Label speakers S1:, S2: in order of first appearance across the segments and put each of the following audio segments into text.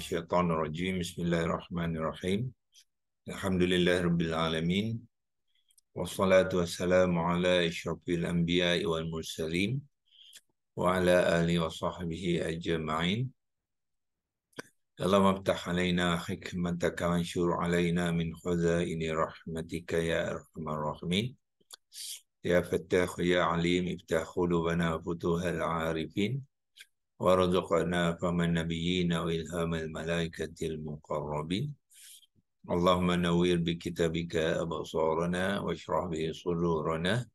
S1: minasyaitonirrajim. Bismillahirrahmanirrahim. Alhamdulillahirabbil alamin. Wassalatu wassalamu ala asyrafil anbiya'i wal mursalin wa ala alihi wa sahbihi ajma'in. Allahumma iftah alaina hikmataka wanshur alaina min khazaini rahmatika ya arhamar rahimin. Ya Fattah ya Alim, iftah qulubana futuhal arifin. وارزقنا فهم النبيين وإلهام الملائكة المقربين. اللهم نوّر بكتابك أبصارنا واشرح به صدورنا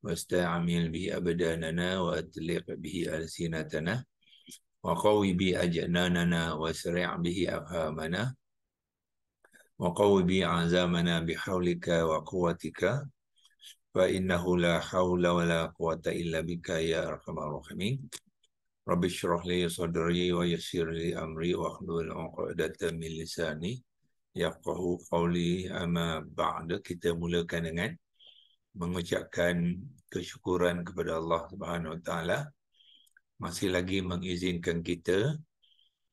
S1: واستعمل به أبداننا وأطلق به ألسنتنا وقوي به أجناننا واسرع به أفهامنا وقوي به عزامنا بحولك وقوتك فإنه لا حول ولا قوة إلا بك يا أرحم الراحمين. Rabbi syrah li sadri wa yassir li amri wa hlul 'uqdatam min lisani yafqahu qawli. Amma ba'd. Kita mulakan dengan mengucapkan kesyukuran kepada Allah Subhanahu wa taala masih lagi mengizinkan kita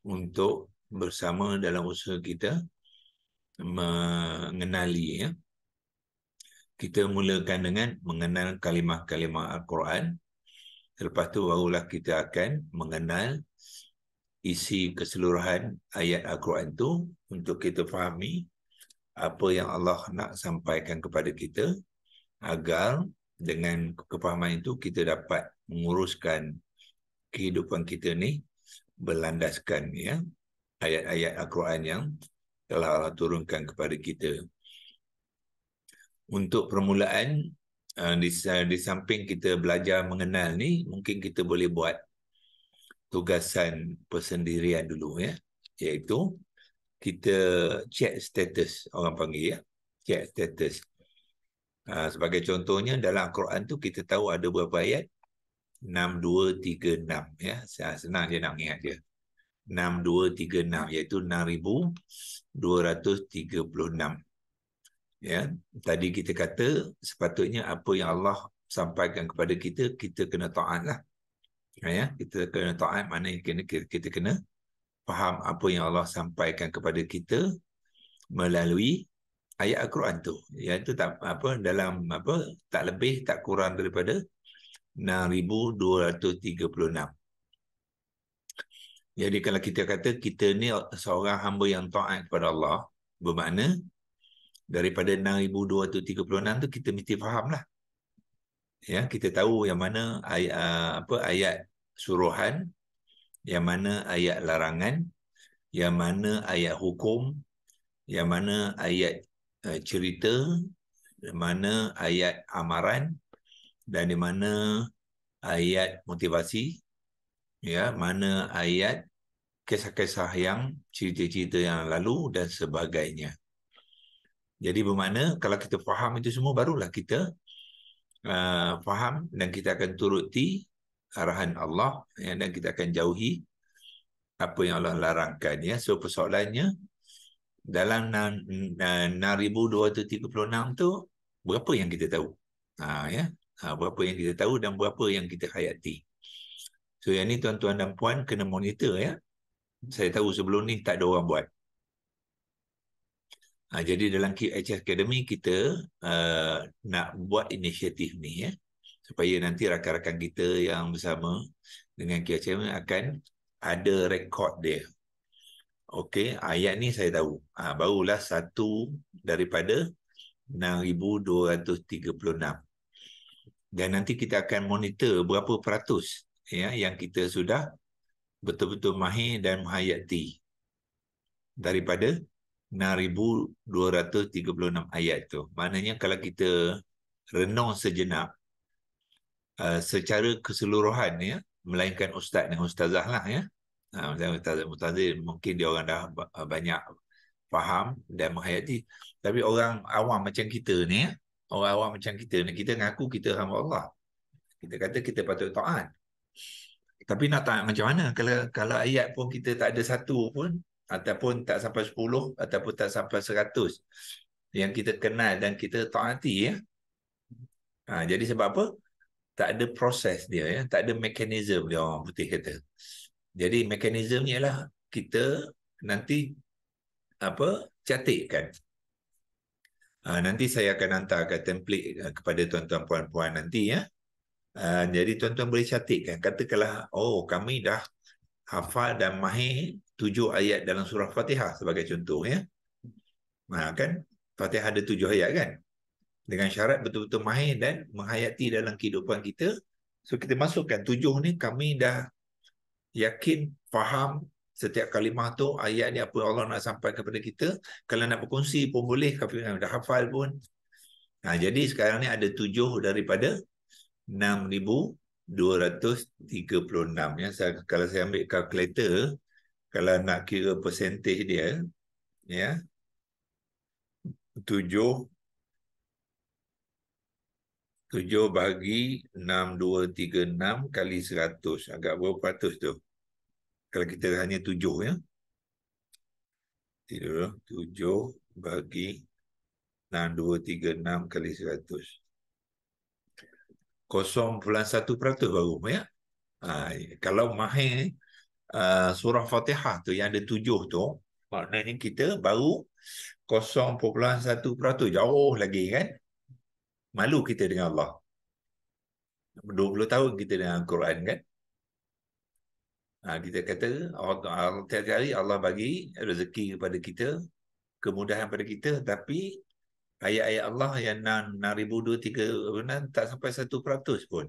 S1: untuk bersama dalam usaha kita mengenali ya. Kita mulakan dengan mengenal kalimah-kalimah Al-Quran. Selepas tu barulah kita akan mengenal isi keseluruhan ayat Al-Quran tu untuk kita fahami apa yang Allah nak sampaikan kepada kita agar dengan kefahaman itu kita dapat menguruskan kehidupan kita ni berlandaskan ya ayat-ayat Al-Quran yang telah Allah turunkan kepada kita. Untuk permulaan, di samping kita belajar mengenal ni, mungkin kita boleh buat tugasan persendirian dulu ya, iaitu kita check status, orang panggil ya, check status. Sebagai contohnya dalam Al-Quran tu kita tahu ada berapa ayat? 6, 2, 3, 6 ya. Senang je nak ingat je. 6, 2, 3, 6 iaitu 6,236. Ya, tadi kita kata sepatutnya apa yang Allah sampaikan kepada kita, kita kena taat lah. Ya, kita kena taat, maknanya kita kena faham apa yang Allah sampaikan kepada kita melalui ayat Al-Quran tu. Iaitu tak apa dalam apa tak lebih tak kurang daripada 6,236. Jadi kalau kita kata kita ni seorang hamba yang taat kepada Allah, bermakna daripada 6,236 tu kita mesti faham lah. Ya, kita tahu yang mana ayat suruhan, yang mana ayat larangan, yang mana ayat hukum, yang mana ayat cerita, yang mana ayat amaran, dan di mana ayat motivasi, ya, mana ayat kisah-kisah yang cerita-cerita yang lalu dan sebagainya. Jadi bermakna kalau kita faham itu semua, barulah kita faham dan kita akan turuti arahan Allah ya, dan kita akan jauhi apa yang Allah larangkan ya. So persoalannya dalam 6,236 tu berapa yang kita tahu? Berapa yang kita tahu dan berapa yang kita hayati. So yang ni tuan-tuan dan puan kena monitor ya. Saya tahu sebelum ni tak ada orang buat. Jadi dalam QHS Academy kita nak buat inisiatif ni ya, supaya nanti rakan-rakan kita yang bersama dengan QHS Academy akan ada rekod dia. Okey, ayat ni saya tahu. Barulah satu daripada 6,236. Dan nanti kita akan monitor berapa peratus ya yang kita sudah betul-betul mahir dan menghayati daripada 6,236 ayat tu. Maknanya kalau kita renung sejenak secara keseluruhan ya, melainkan ustaz dan ustazah lah ya. Ustazah mungkin dia orang dah banyak faham dan menghayati. Tapi orang awam macam kita ni ya, orang awam macam kita ni, kita ngaku kita hamba Allah. Kita kata kita patut taat. Tapi nak taat macam mana? Kalau ayat pun kita tak ada satu pun, ataupun tak sampai 10, ataupun tak sampai 100 yang kita kenal dan kita taati ya. Jadi sebab apa? Tak ada proses dia ya, tak ada mekanisme dia orang putih kata. Jadi mekanisme ni ialah kita nanti catatkan. Nanti saya akan hantarkan template kepada tuan-tuan puan-puan nanti ya. Jadi tuan-tuan boleh catatkan. Katakanlah, kami dah hafal dan mahir 7 ayat dalam surah Fatihah sebagai contoh ya. Kan Fatihah ada 7 ayat kan. Dengan syarat betul-betul mahir dan menghayati dalam kehidupan kita. So kita masukkan 7 ni, kami dah yakin, faham setiap kalimah tu, ayat ni apa Allah nak sampaikan kepada kita. Kalau nak berkongsi pun boleh, kami dah hafal pun. Jadi sekarang ni ada 7 daripada 6,236 ya. Kalau saya ambil kalkulator, kalau nak kira percentage dia ya, 7 bagi 6,236 kali 100, agak berapa peratus tu? Kalau kita hanya 7 ya. 7 bagi 6,236 kali 100. 0,1% baru ya. Kalau mahir surah Fatihah tu yang ada 7 tu, maknanya kita baru 0,1%. Jauh lagi kan. Malu kita dengan Allah. 20 tahun kita dengan Al-Quran kan. Kita kata tiap hari Allah bagi rezeki kepada kita, kemudahan pada kita, tapi ayat-ayat Allah yang 6,236 tak sampai 1% pun.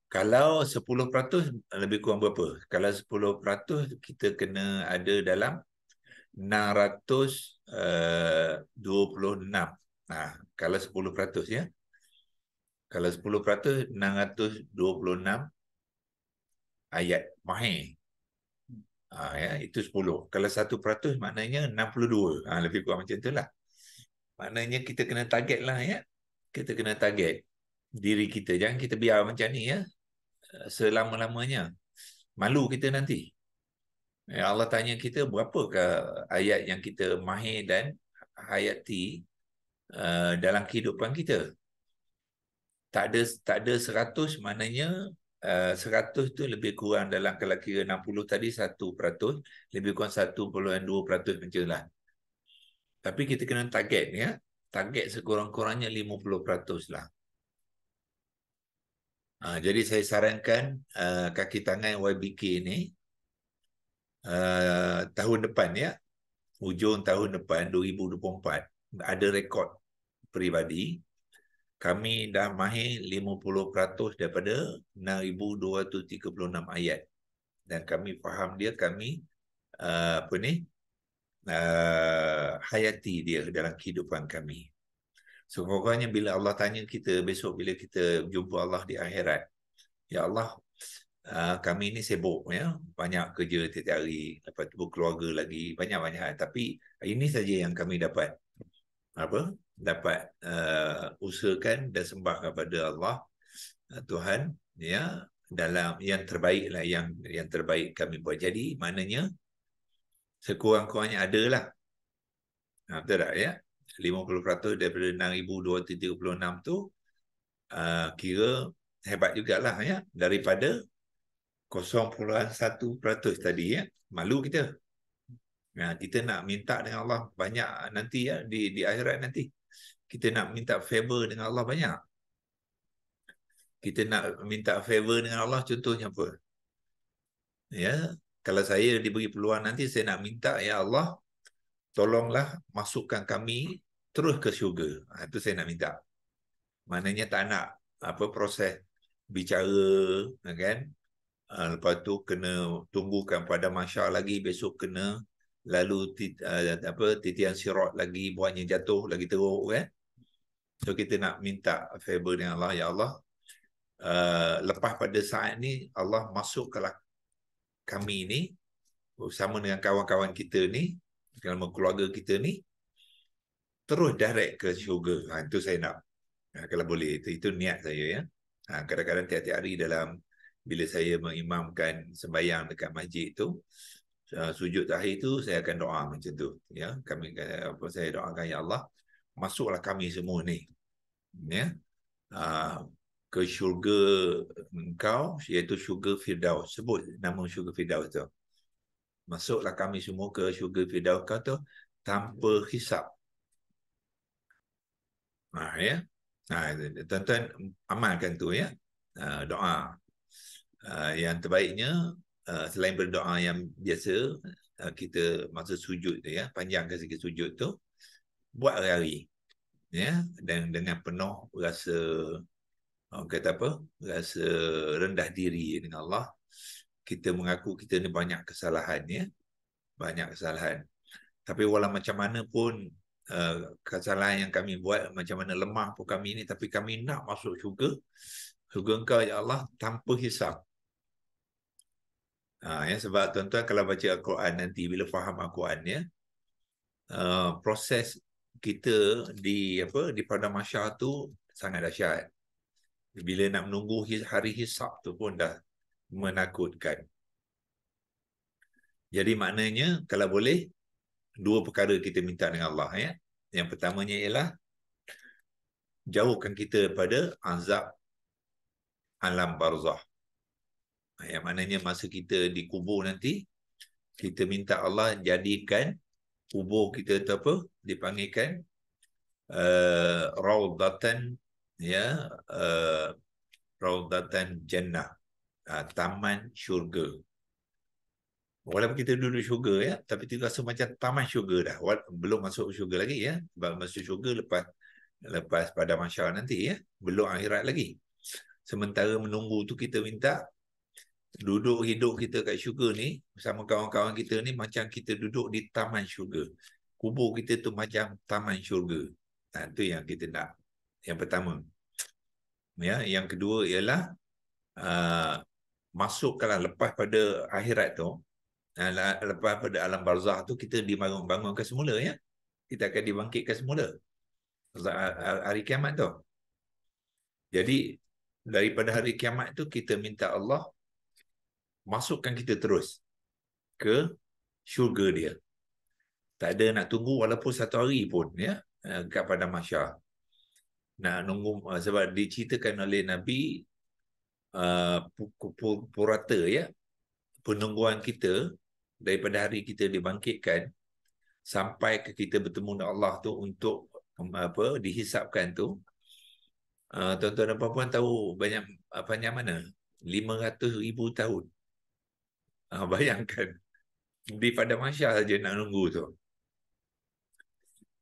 S1: Kalau 10% lebih kurang berapa? Kalau 10% kita kena ada dalam 626. Kalau 10% ya. Kalau 10% 626 ayat mahir. Ya, itu 10. Kalau 1% maknanya 62. Lebih kurang macam itulah. Maknanya kita kena target lah ya. Kita kena target diri kita. Jangan kita biar macam ni ya. Selama-lamanya. Malu kita nanti. Allah tanya kita berapakah ayat yang kita mahir dan hayati dalam kehidupan kita. Tak ada 100, maknanya 100 tu lebih kurang dalam, kalau kira 60 tadi 1%, lebih kurang 1.2% macam lah. Tapi kita kena target ya. Target sekurang-kurangnya 50% lah. Jadi saya sarankan kaki tangan YBK ni tahun depan ya, hujung tahun depan 2024 ada rekod peribadi, kami dah mahir 50% daripada 6,236 ayat, dan kami faham dia, kami hayati dia dalam kehidupan kami. Sekurang-kurangnya bila Allah tanya kita besok, bila kita jumpa Allah di akhirat, ya Allah, kami ni sibuk ya, banyak kerja tiap hari, lepas tu berkeluarga lagi, banyak-banyak, tapi ini saja yang kami dapat usahakan dan sembah kepada Allah Tuhan ya, dalam yang terbaik lah, yang terbaik kami buat. Jadi maknanya sekurang-kurangnya adalah betul tak ya, 50% daripada 6,236 tu kira hebat jugalah ya, daripada 0.1% tadi ya. Malu kita. Kita nak minta dengan Allah banyak nanti ya, di akhirat nanti. Kita nak minta favor dengan Allah banyak. Kita nak minta favor dengan Allah, contohnya apa? Ya, kalau saya diberi peluang nanti, saya nak minta, ya Allah, tolonglah masukkan kami terus ke syurga. Itu saya nak minta. Maknanya tak nak proses bicara kan. Lepas tu kena tunggukan pada mahsyar lagi, besok kena lalu titian sirat lagi, buatnya jatuh lagi teruk kan. So kita nak minta favor dengan Allah, ya Allah, lepas pada saat ni Allah masukkanlah kami ni bersama dengan kawan-kawan kita ni, dalam keluarga kita ni, terus direct ke syurga. Itu saya nak. Kalau boleh, itu niat saya ya. Kadang-kadang tiap-tiap hari dalam, bila saya mengimamkan sembahyang dekat masjid tu, sujud terakhir tu, saya akan doa macam tu ya. Saya doakan, ya Allah, masuklah kami semua ni ya, ke syurga Engkau, iaitu syurga Firdaus. Sebut nama syurga Firdaus tu. masuklah kami semua ke syurga Firdaus tu tanpa hisap. Ya. Tuan-tuan amalkan tu ya. Doa. Yang terbaiknya selain berdoa yang biasa, kita masa sujud tu ya, panjangkan sikit sujud tu, buat hari-hari ya, dan dengan penuh rasa kata apa? Rasa rendah diri dengan Allah. Kita mengaku kita ni banyak kesalahan ya. Banyak kesalahan. Tapi walau macam mana pun kesalahan yang kami buat, macam mana lemah pun kami ni, tapi kami nak masuk syurga. Syurga Engkau ya Allah tanpa hisap. Ya, sebab tuan-tuan kalau baca Al-Quran nanti, bila faham Al-Quran ya, proses kita di padang mahsyar tu sangat dahsyat. Bila nak menunggu hari hisap tu pun dah menakutkan. Jadi maknanya kalau boleh, dua perkara kita minta dengan Allah ya. Yang pertamanya ialah jauhkan kita daripada azab alam barzah. Yang maknanya masa kita dikubur nanti, kita minta Allah jadikan kubur kita tu apa? Dipanggilkan raudatan ya, raudatan jannah, taman syurga. Walaupun kita duduk syurga ya, tapi kita rasa macam taman syurga dah. Belum masuk syurga lagi ya. Sebab masuk syurga lepas pada mahsyar nanti ya. Belum akhirat lagi. Sementara menunggu tu kita minta duduk hidup kita kat syurga ni bersama kawan-kawan kita ni macam kita duduk di taman syurga. Kubur kita tu macam taman syurga. Itu yang kita nak. Yang pertama. Ya, yang kedua ialah masukkanlah lepas pada akhirat tu, lepas pada alam barzah tu, kita dibangunkan semula ya. Kita akan dibangkitkan semula hari kiamat tu. Jadi daripada hari kiamat tu kita minta Allah masukkan kita terus ke syurga dia. Tak ada nak tunggu walaupun satu hari pun ya, kat padang mahsyar. Nak nunggu sebab diceritakan oleh Nabi purata ya, penungguan kita daripada hari kita dibangkitkan sampai ke kita bertemu dengan Allah tu untuk dihisapkan tu, tuan-tuan dan puan-puan tahu panjang mana? 500,000 tahun. Bayangkan di padang mahsyar saja nak nunggu tu.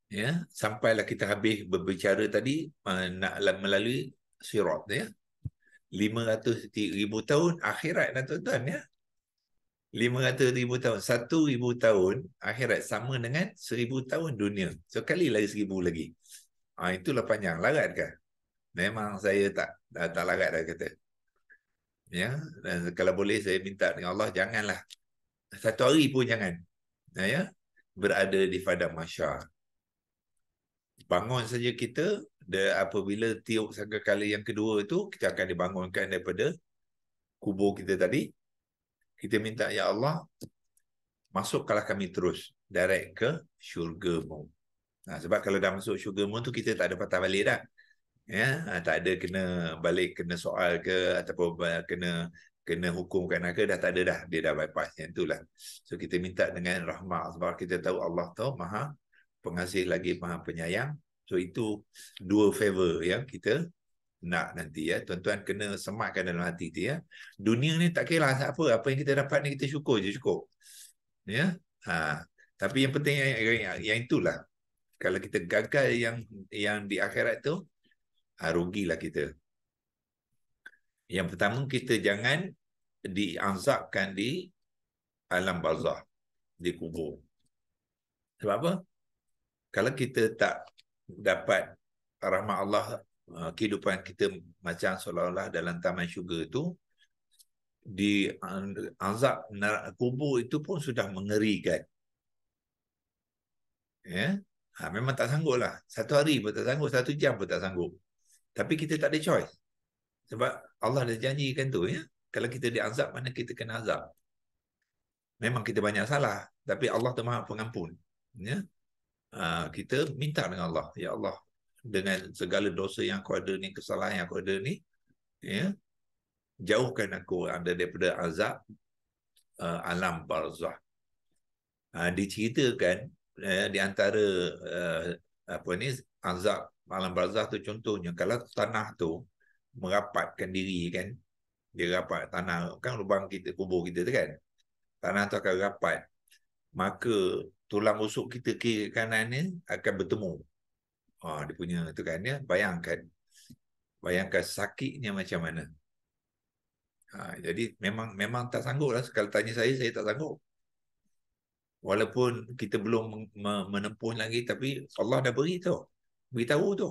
S1: Ya, sampailah kita habis berbicara tadi nak melalui sirat ya. 500,000 tahun akhirat dah tuan-tuan ya. 500,000 tahun, 1,000 tahun akhirat sama dengan 1,000 tahun dunia. So kali lagi 1,000 lagi. Itulah panjang. Larat kan? Memang saya tak larat dah kata. Ya, dan kalau boleh saya minta dengan Allah janganlah satu hari pun jangan ya berada di padang mahsyar. Bangun saja kita, apabila tiup sangkakala yang kedua itu, kita akan dibangunkan daripada kubur kita tadi. Kita minta, ya Allah, masukkanlah kami terus direct ke syurga-Mu. Sebab kalau dah masuk syurga-Mu tu, kita tak ada patah balik dah. Ya, tak ada kena balik, kena soal ke, ataupun kena hukumkan ke, dah tak ada dah. Dia dah bypass. Yang itulah. So, kita minta dengan rahmat. Sebab kita tahu Allah tu maha pengasih lagi maha penyayang. So, itu dua favor yang kita nak nanti ya. Tuan-tuan kena sematkan dalam hati tu ya. Dunia ni tak kira apa yang kita dapat ni, kita syukur je cukup. Ya. Tapi yang penting yang itulah. Kalau kita gagal yang di akhirat tu, rugilah kita. Yang pertama, kita jangan diazabkan di alam barzah, di kubur. Sebab apa? Kalau kita tak dapat rahmat Allah, kehidupan kita macam seolah-olah dalam taman syurga itu, di azab kubur itu pun sudah mengerikan. Ya, memang tak sanggup lah. Satu hari pun tak sanggup, 1 jam pun tak sanggup. Tapi kita tak ada choice. Sebab Allah dah janjikan tu ya. Kalau kita diazab, mana kita kena azab. Memang kita banyak salah, tapi Allah tu maha pengampun. Ya. Kita minta dengan Allah, ya Allah, dengan segala dosa yang aku ada ni, kesalahan yang aku ada ni, ya, jauhkan aku daripada azab alam barzah. Diceritakan di antara apa ni azab alam barzakh tu, contohnya kalau tanah tu merapatkan diri kan, dia rapat tanah kan, lubang kita kubur kita tu kan, tanah tu akan rapat, maka tulang rusuk kita kiri kanan ni akan bertemu. Dia punya tu kan, ya, bayangkan sakitnya macam mana. Jadi memang tak sanggup lah. Kalau tanya saya tak sanggup. Walaupun kita belum menempuh lagi, tapi Allah dah beritahu tu.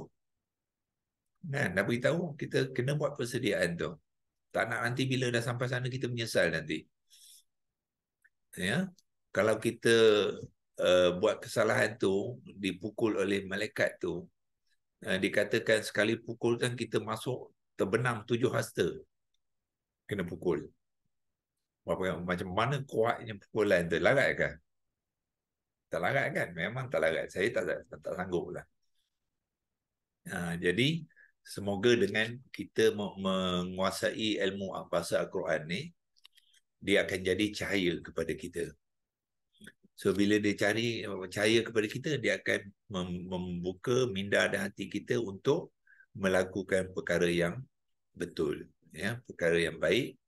S1: Kan? Dah beritahu, kita kena buat persediaan tu. Tak nak nanti bila dah sampai sana kita menyesal nanti. Ya, kalau kita buat kesalahan tu, dipukul oleh malaikat tu, dikatakan sekali pukul kan kita masuk terbenam 7 hasta. Kena pukul. Macam mana kuatnya pukulan tu? Larat kan? Tak larat kan? Memang tak larat. Saya tak sanggup lah. Jadi, semoga dengan kita menguasai ilmu bahasa Al-Quran ni, dia akan jadi cahaya kepada kita. So, bila dia cari cahaya kepada kita, dia akan membuka minda dan hati kita untuk melakukan perkara yang betul. Ya, perkara yang baik.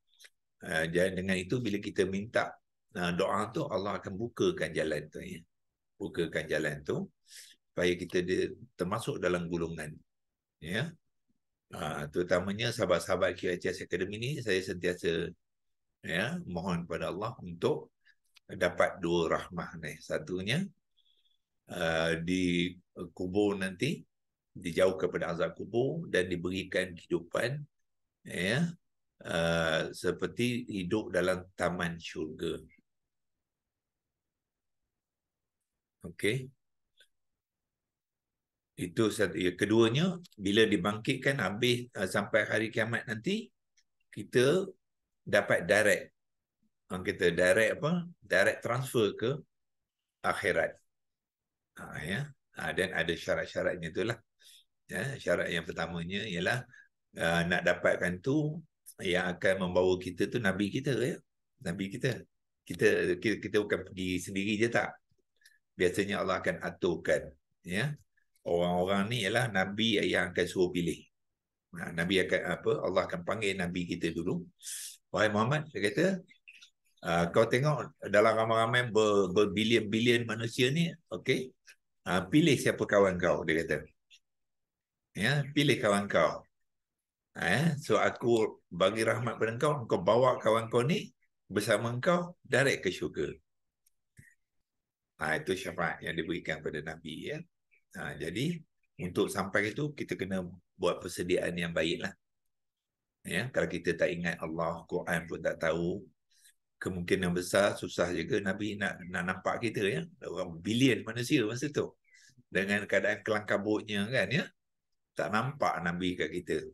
S1: Dan dengan itu, bila kita minta doa tu, Allah akan bukakan jalan tu. Ya. Bukakan jalan tu supaya kita termasuk dalam golongan, ya, terutamanya sahabat-sahabat QHS Academy ni, saya sentiasa, ya, mohon kepada Allah untuk dapat 2 rahmah ni. Satunya di kubur nanti dijauh kepada azab kubur dan diberikan kehidupan, ya, seperti hidup dalam taman syurga. Okey. Itu satu. Keduanya, bila dibangkitkan habis sampai hari kiamat nanti, kita dapat direct. Kita direct apa? Direct transfer ke akhirat. Ya. Dan ada syarat-syaratnya itulah. Ya, syarat yang pertamanya ialah nak dapatkan tu, yang akan membawa kita tu Nabi kita, ya. Nabi kita. Kita bukan pergi sendiri je tak. Biasanya Allah akan aturkan, ya. Orang-orang ni ialah Nabi yang akan suruh pilih. Nabi akan apa? Allah akan panggil Nabi kita dulu. Wahai Muhammad, dia kata, kau tengok dalam ramai-ramai berbilion-bilion manusia ni, okey, pilih siapa kawan kau, dia kata. Ya, pilih kawan kau. So aku bagi rahmat pada kau, kau bawa kawan kau ni bersama kau direct ke syurga. Itu syafaat yang diberikan pada Nabi, ya. Jadi untuk sampai itu kita kena buat persediaan yang baiklah. Ya, kalau kita tak ingat Allah, Quran pun tak tahu, kemungkinan besar susah juga Nabi nak nampak kita, ya. Orang bilion manusia masa tu dengan keadaan kelang kabutnya kan, ya. Tak nampak Nabi kat kita.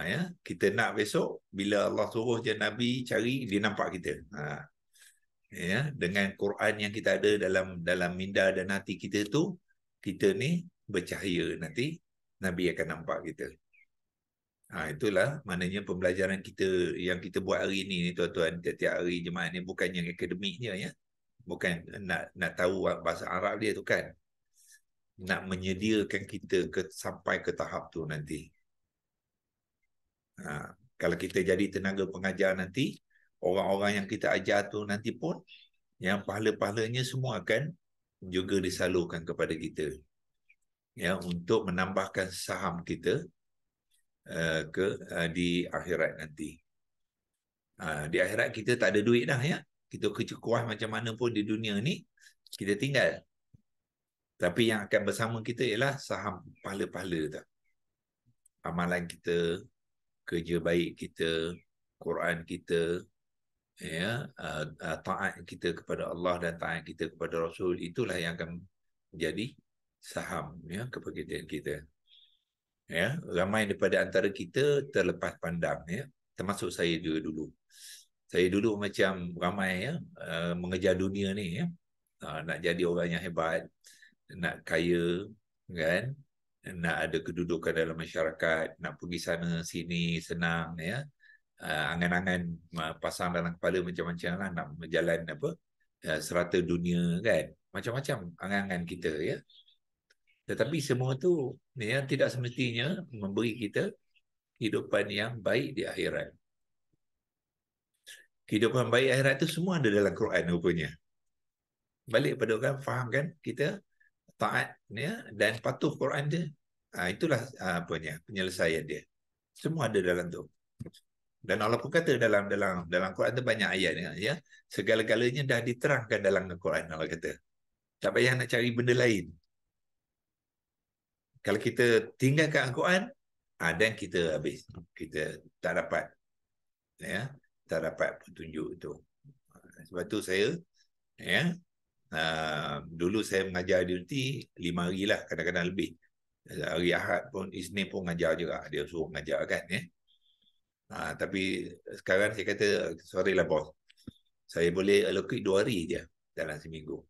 S1: Ya, kita nak besok bila Allah suruh je Nabi cari, dia nampak kita. Ya, dengan Quran yang kita ada dalam minda dan hati kita tu, kita ni bercahaya, nanti Nabi akan nampak kita. Itulah maknanya pembelajaran kita yang kita buat hari ni, tuan-tuan, tiap-tiap hari jemaah ni bukannya akademiknya, ya. Bukan nak tahu bahasa Arab dia tu kan. Nak menyediakan kita sampai ke tahap tu nanti. Kalau kita jadi tenaga pengajar nanti, orang-orang yang kita ajar tu nanti pun, yang pahala-pahalanya semua akan juga disalurkan kepada kita, ya, untuk menambahkan saham kita di akhirat nanti. Di akhirat kita tak ada duit dah, ya. Kita kerja kuat macam mana pun di dunia ni, kita tinggal. Tapi yang akan bersama kita ialah saham pahala-pahala tu. Amalan kita, kerja baik kita, Quran kita, ya, taat kita kepada Allah dan taat kita kepada Rasul, itulah yang akan menjadi saham, ya, kepergian kita. Ya, ramai daripada antara kita terlepas pandang, ya, termasuk saya juga dulu. Saya dulu macam ramai, ya, mengejar dunia ni, ya. Nak jadi orang yang hebat, nak kaya, kan, nak ada kedudukan dalam masyarakat, nak pergi sana sini senang, ya. Angan-angan pasang dalam kepala macam-macam lah, nak berjalan apa, serata dunia kan, macam-macam angan-angan kita ya. Tetapi semua tu ya tidak semestinya memberi kita kehidupan yang baik di akhirat. Kehidupan baik akhirat tu semua ada dalam Quran rupanya. Balik pada orang faham kan, kita taat ya dan patuh Quran dia. Itulah penyelesaian dia. Semua ada dalam tu. Dan Allah pun kata dalam Quran tu banyak ayat ya. Segala-galanya dah diterangkan dalam Al-Quran, Allah kata. Tak payah nak cari benda lain. Kalau kita tinggalkan Al-Quran, dan kita habis. Kita tak dapat ya, tak dapat petunjuk itu. Sebab tu saya ya, dulu saya mengajar di UT 5 hari lah, kadang-kadang lebih. Hari Ahad pun, Isnin pun mengajar juga. Dia suruh mengajar kan ya. Tapi sekarang saya kata, sorry lah bos, saya boleh allocate 2 hari je dalam seminggu.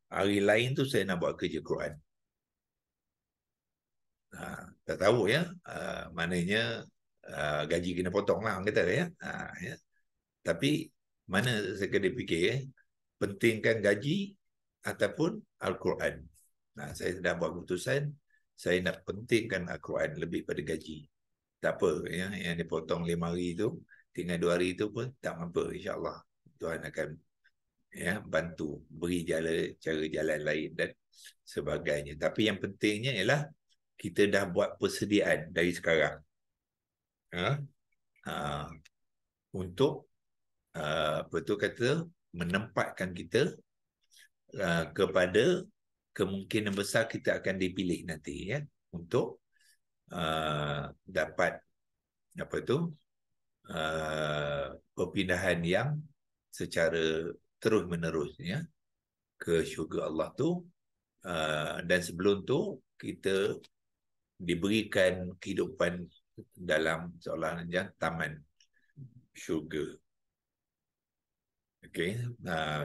S1: Hari lain tu saya nak buat kerja Quran. Tak tahu ya, maknanya gaji kena potong lah orang kata ya. Ya. Tapi mana saya kena fikir pentingkan gaji ataupun Al-Quran. Saya dah buat keputusan, saya nak pentingkan Al-Quran lebih pada gaji. Tak apa ya, yang dipotong 5 hari tu, tinggal 2 hari tu pun tak apa, insyaAllah Tuhan akan ya bantu, beri cara jalan lain dan sebagainya. Tapi yang pentingnya ialah kita dah buat persediaan dari sekarang untuk betul kata menempatkan kita kepada kemungkinan besar kita akan dipilih nanti ya, untuk dapat apa tu perpindahan yang secara terus menerus ya ke syurga Allah tu. Dan sebelum tu kita diberikan kehidupan dalam seolah-olah taman syurga. Okey,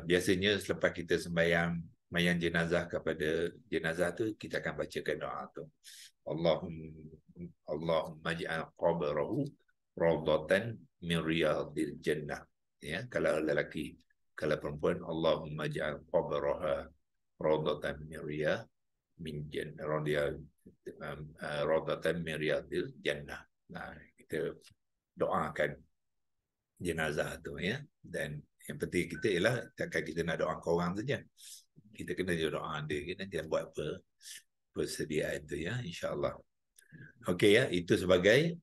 S1: biasanya selepas kita sembahyang mayang jenazah kepada jenazah tu, kita akan bacakan doa tu. Allahumma ij'al qabrahu rawdatan min riyadil jannah. Ya, kalau lelaki, kalau perempuan, Allahumma ij'al qabraha rawdatan min riyadil jannah. Kita doakan jenazah tu ya. Dan yang penting kita ialah takkan kita nak doa ke orang saja. Kita kena doa dia, kita jangan buat apa persediaan itu ya, insya-Allah. Okey ya, itu sebagai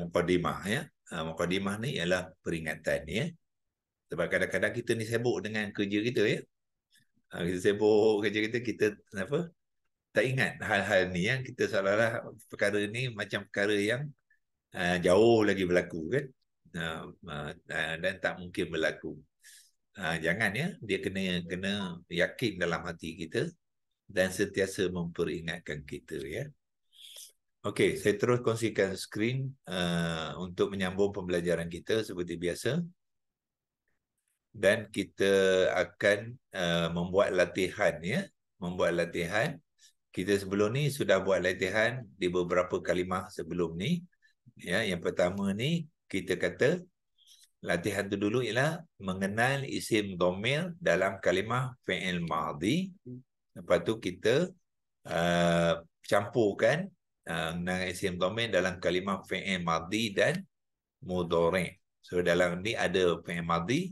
S1: mukadimah ya. Mukadimah ni ialah peringatan ya. Sebab kadang-kadang kita ni sibuk dengan kerja kita ya. Kita sibuk kerja kita apa? Tak ingat hal-hal ni ya. Kita seolah-olah perkara ni macam perkara yang jauh lagi berlaku kan. Dan tak mungkin berlaku. Jangan ya, dia kena yakin dalam hati kita dan sentiasa memperingatkan kita ya. Okey, saya terus kongsikan skrin untuk menyambung pembelajaran kita seperti biasa. Dan kita akan membuat latihan ya, membuat latihan. Kita sebelum ni sudah buat latihan di beberapa kalimah sebelum ni. Ya, yang pertama ni kita kata latihan tu dulu ialah mengenal isim dhamir dalam kalimah fi'il madhi. Lepas tu kita campurkan dengan isim dhamir dalam kalimah fi'il madhi dan mudhari'. So dalam ni ada fi'il madhi,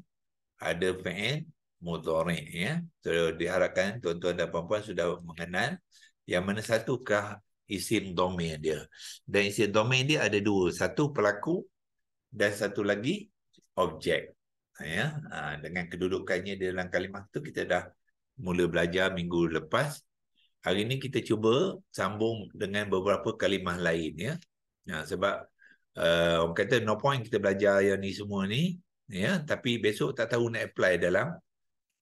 S1: ada fi'il mudhari' ya. So diharapkan tuan-tuan dan puan-puan sudah mengenal yang mana satukah isim dhamir dia. Dan isim dhamir dia ada dua, satu pelaku dan satu lagi objek ya. Dengan kedudukannya dalam kalimah tu kita dah mula belajar minggu lepas. Hari ni kita cuba sambung dengan beberapa kalimah lain ya. Sebab orang kata no point kita belajar yang ni semua ni ya, tapi besok tak tahu nak apply dalam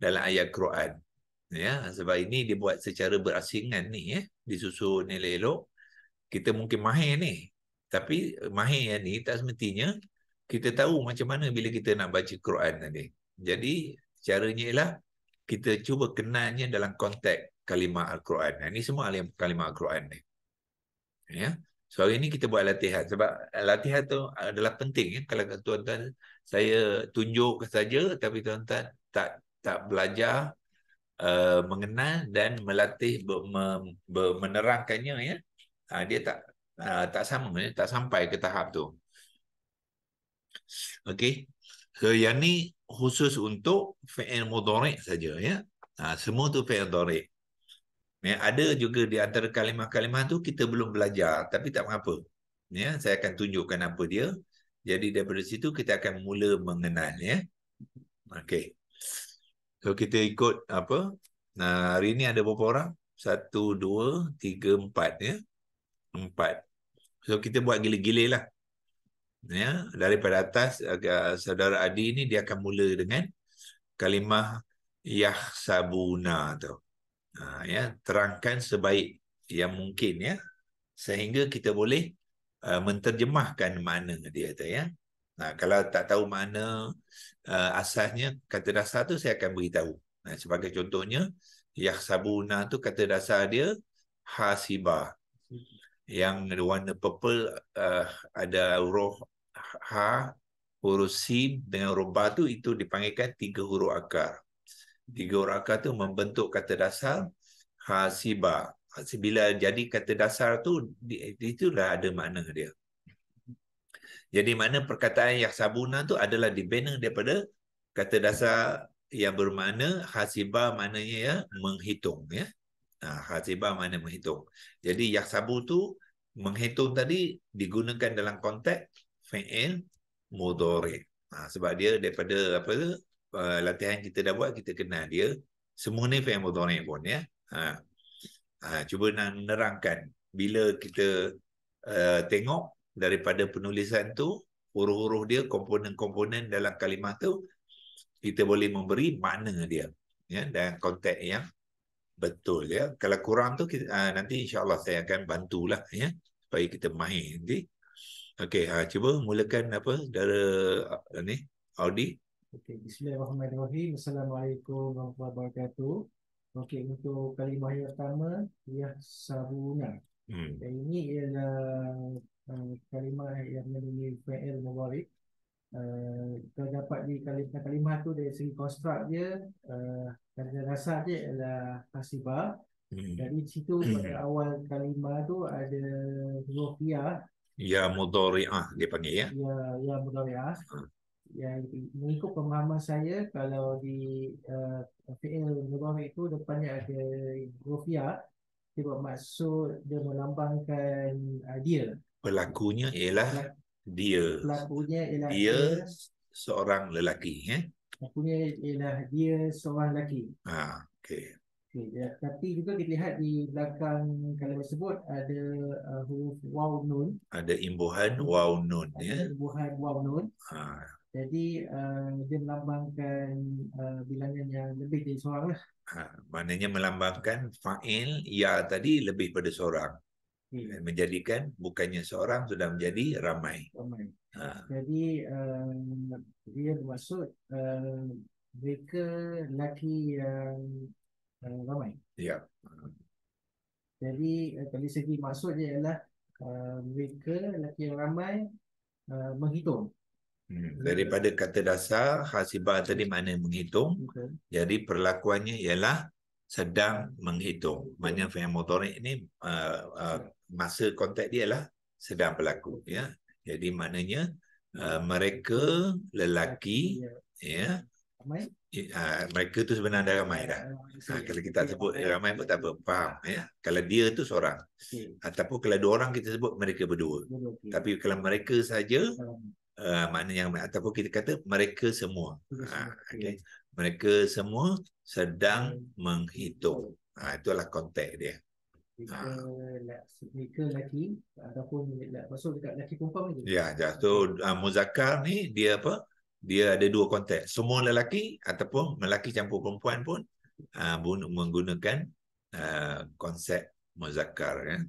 S1: ayat Quran ya. Sebab ini dibuat secara berasingan ni ya, disusun elok-elok. Kita mungkin mahir ni, tapi mahir yang ni tak semestinya kita tahu macam mana bila kita nak baca Quran tadi. Jadi caranya ialah kita cuba kenalnya dalam konteks kalimah Al-Quran. Ini semua kalimah Al-Quran ni. Ya. So hari ni kita buat latihan. Sebab latihan tu adalah penting ya. Kalau tuan-tuan saya tunjuk saja tapi tuan-tuan tak tak belajar mengenal dan melatih menerangkannya, ya, dia tak sama, ya, tak sampai ke tahap tu. Okey. So yang ni khusus untuk fi'il mudhari' saja, ya. Semua tu fi'il mudhari'. Ya, ada juga di antara kalimah-kalimah tu kita belum belajar, tapi tak mengapa. Ya, saya akan tunjukkan apa dia. Jadi daripada situ kita akan mula mengenal, ya. Okey. So kita ikut apa? Hari ni ada berapa orang? 1, 2, 3, 4, ya. 4. So kita buat gila-gila lah. Ya, daripada atas saudara Adi ni dia akan mula dengan kalimah yahsabuna tu. Ya, terangkan sebaik yang mungkin, ya, sehingga kita boleh menterjemahkan makna dia tu, ya. Kalau tak tahu makna asasnya kata dasar tu saya akan beritahu. Sebagai contohnya yahsabuna tu kata dasar dia hasibah. Yang warna purple ada huruf ha, huruf sin dengan huruf ba tu, itu dipanggilkan 3 huruf akar. 3 huruf akar tu membentuk kata dasar hasibah. Bila jadi kata dasar tu, itulah ada makna dia. Jadi makna perkataan yahsabuna tu adalah dibina daripada kata dasar yang bermakna hasibah, maknanya ya menghitung, ya. Hasibah makna menghitung. Jadi yahsabu tu menghitung tadi digunakan dalam konteks fi'il mudhari'. Sebab dia daripada apa latihan kita dah buat, kita kenal dia. Semua ni fi'il mudhari' pun, ya. Cuba nak menerangkan bila kita tengok daripada penulisan tu, huruf-huruf dia, komponen-komponen dalam kalimah tu, kita boleh memberi makna dia, ya, dan konteks yang betul, ya. Kalau kurang tu kita, nanti insya-Allah saya akan bantulah, ya, supaya kita mahir nanti. Okey, cuba mulakan apa dari ni Audi.
S2: Okey, bismillahirrahmanirrahim. Assalamualaikum warahmatullahi wabarakatuh. Okey, untuk kalimah yang pertama yahsabuna. Dan ini ialah kalimah yang mempunyai fi'il mudhari'. Terdapat di kalimah tu dari segi konstruk dia, kata dasar dia ialah hasibah. Dari situ pada awal kalimah tu ada huruf ya.
S1: Ya mudhari'ah dia panggil, ya.
S2: Ya mudhari'ah. Yang mengikut pemahaman saya, kalau di fi'il mudhari' itu depannya ada huruf ya, dia bermaksud dia melambangkan dia.
S1: Pelakunya ialah dia.
S2: Pelakunya ialah
S1: dia seorang lelaki, ya.
S2: Pelakunya ialah dia seorang lelaki.
S1: Okey.
S2: Okay, ya. Tapi juga dilihat di belakang kalimat tersebut ada huruf waw nun.
S1: Ada imbuhan waw nun, ya.
S2: Imbuhan waw nun. Jadi dia melambangkan bilangan yang lebih dari seorang lah.
S1: Maknanya melambangkan fa'il ya tadi lebih pada seorang. Menjadikan bukannya seorang sudah menjadi ramai.
S2: Jadi dia bermaksud mereka lelaki yang ramai.
S1: Ya.
S2: Jadi dari segi maksud dia ialah mereka lelaki yang ramai menghitung.
S1: Daripada kata dasar hasibah tadi makna menghitung. Jadi perlakuannya ialah sedang menghitung. Maknanya fi'il mudhari' ini masa konteks dia ialah sedang berlaku, ya. Jadi maknanya mereka lelaki, ya. Mereka tu sebenarnya dah ramai dah. Kalau kita sebut ramai pun tak apa, faham, ya. Kalau dia tu seorang, ataupun kalau 2 orang kita sebut mereka berdua. Tapi kalau mereka saja, maknanya ataupun kita kata mereka semua. Okay. Mereka semua sedang menghitung. Itulah konteks dia.
S2: Mereka lelaki ataupun maksud dekat lelaki perempuan itu.
S1: Ya, so muzakkar ni dia apa? Dia ada 2 konteks. Semua lelaki ataupun lelaki campur perempuan pun menggunakan konsep muzakkar, kan.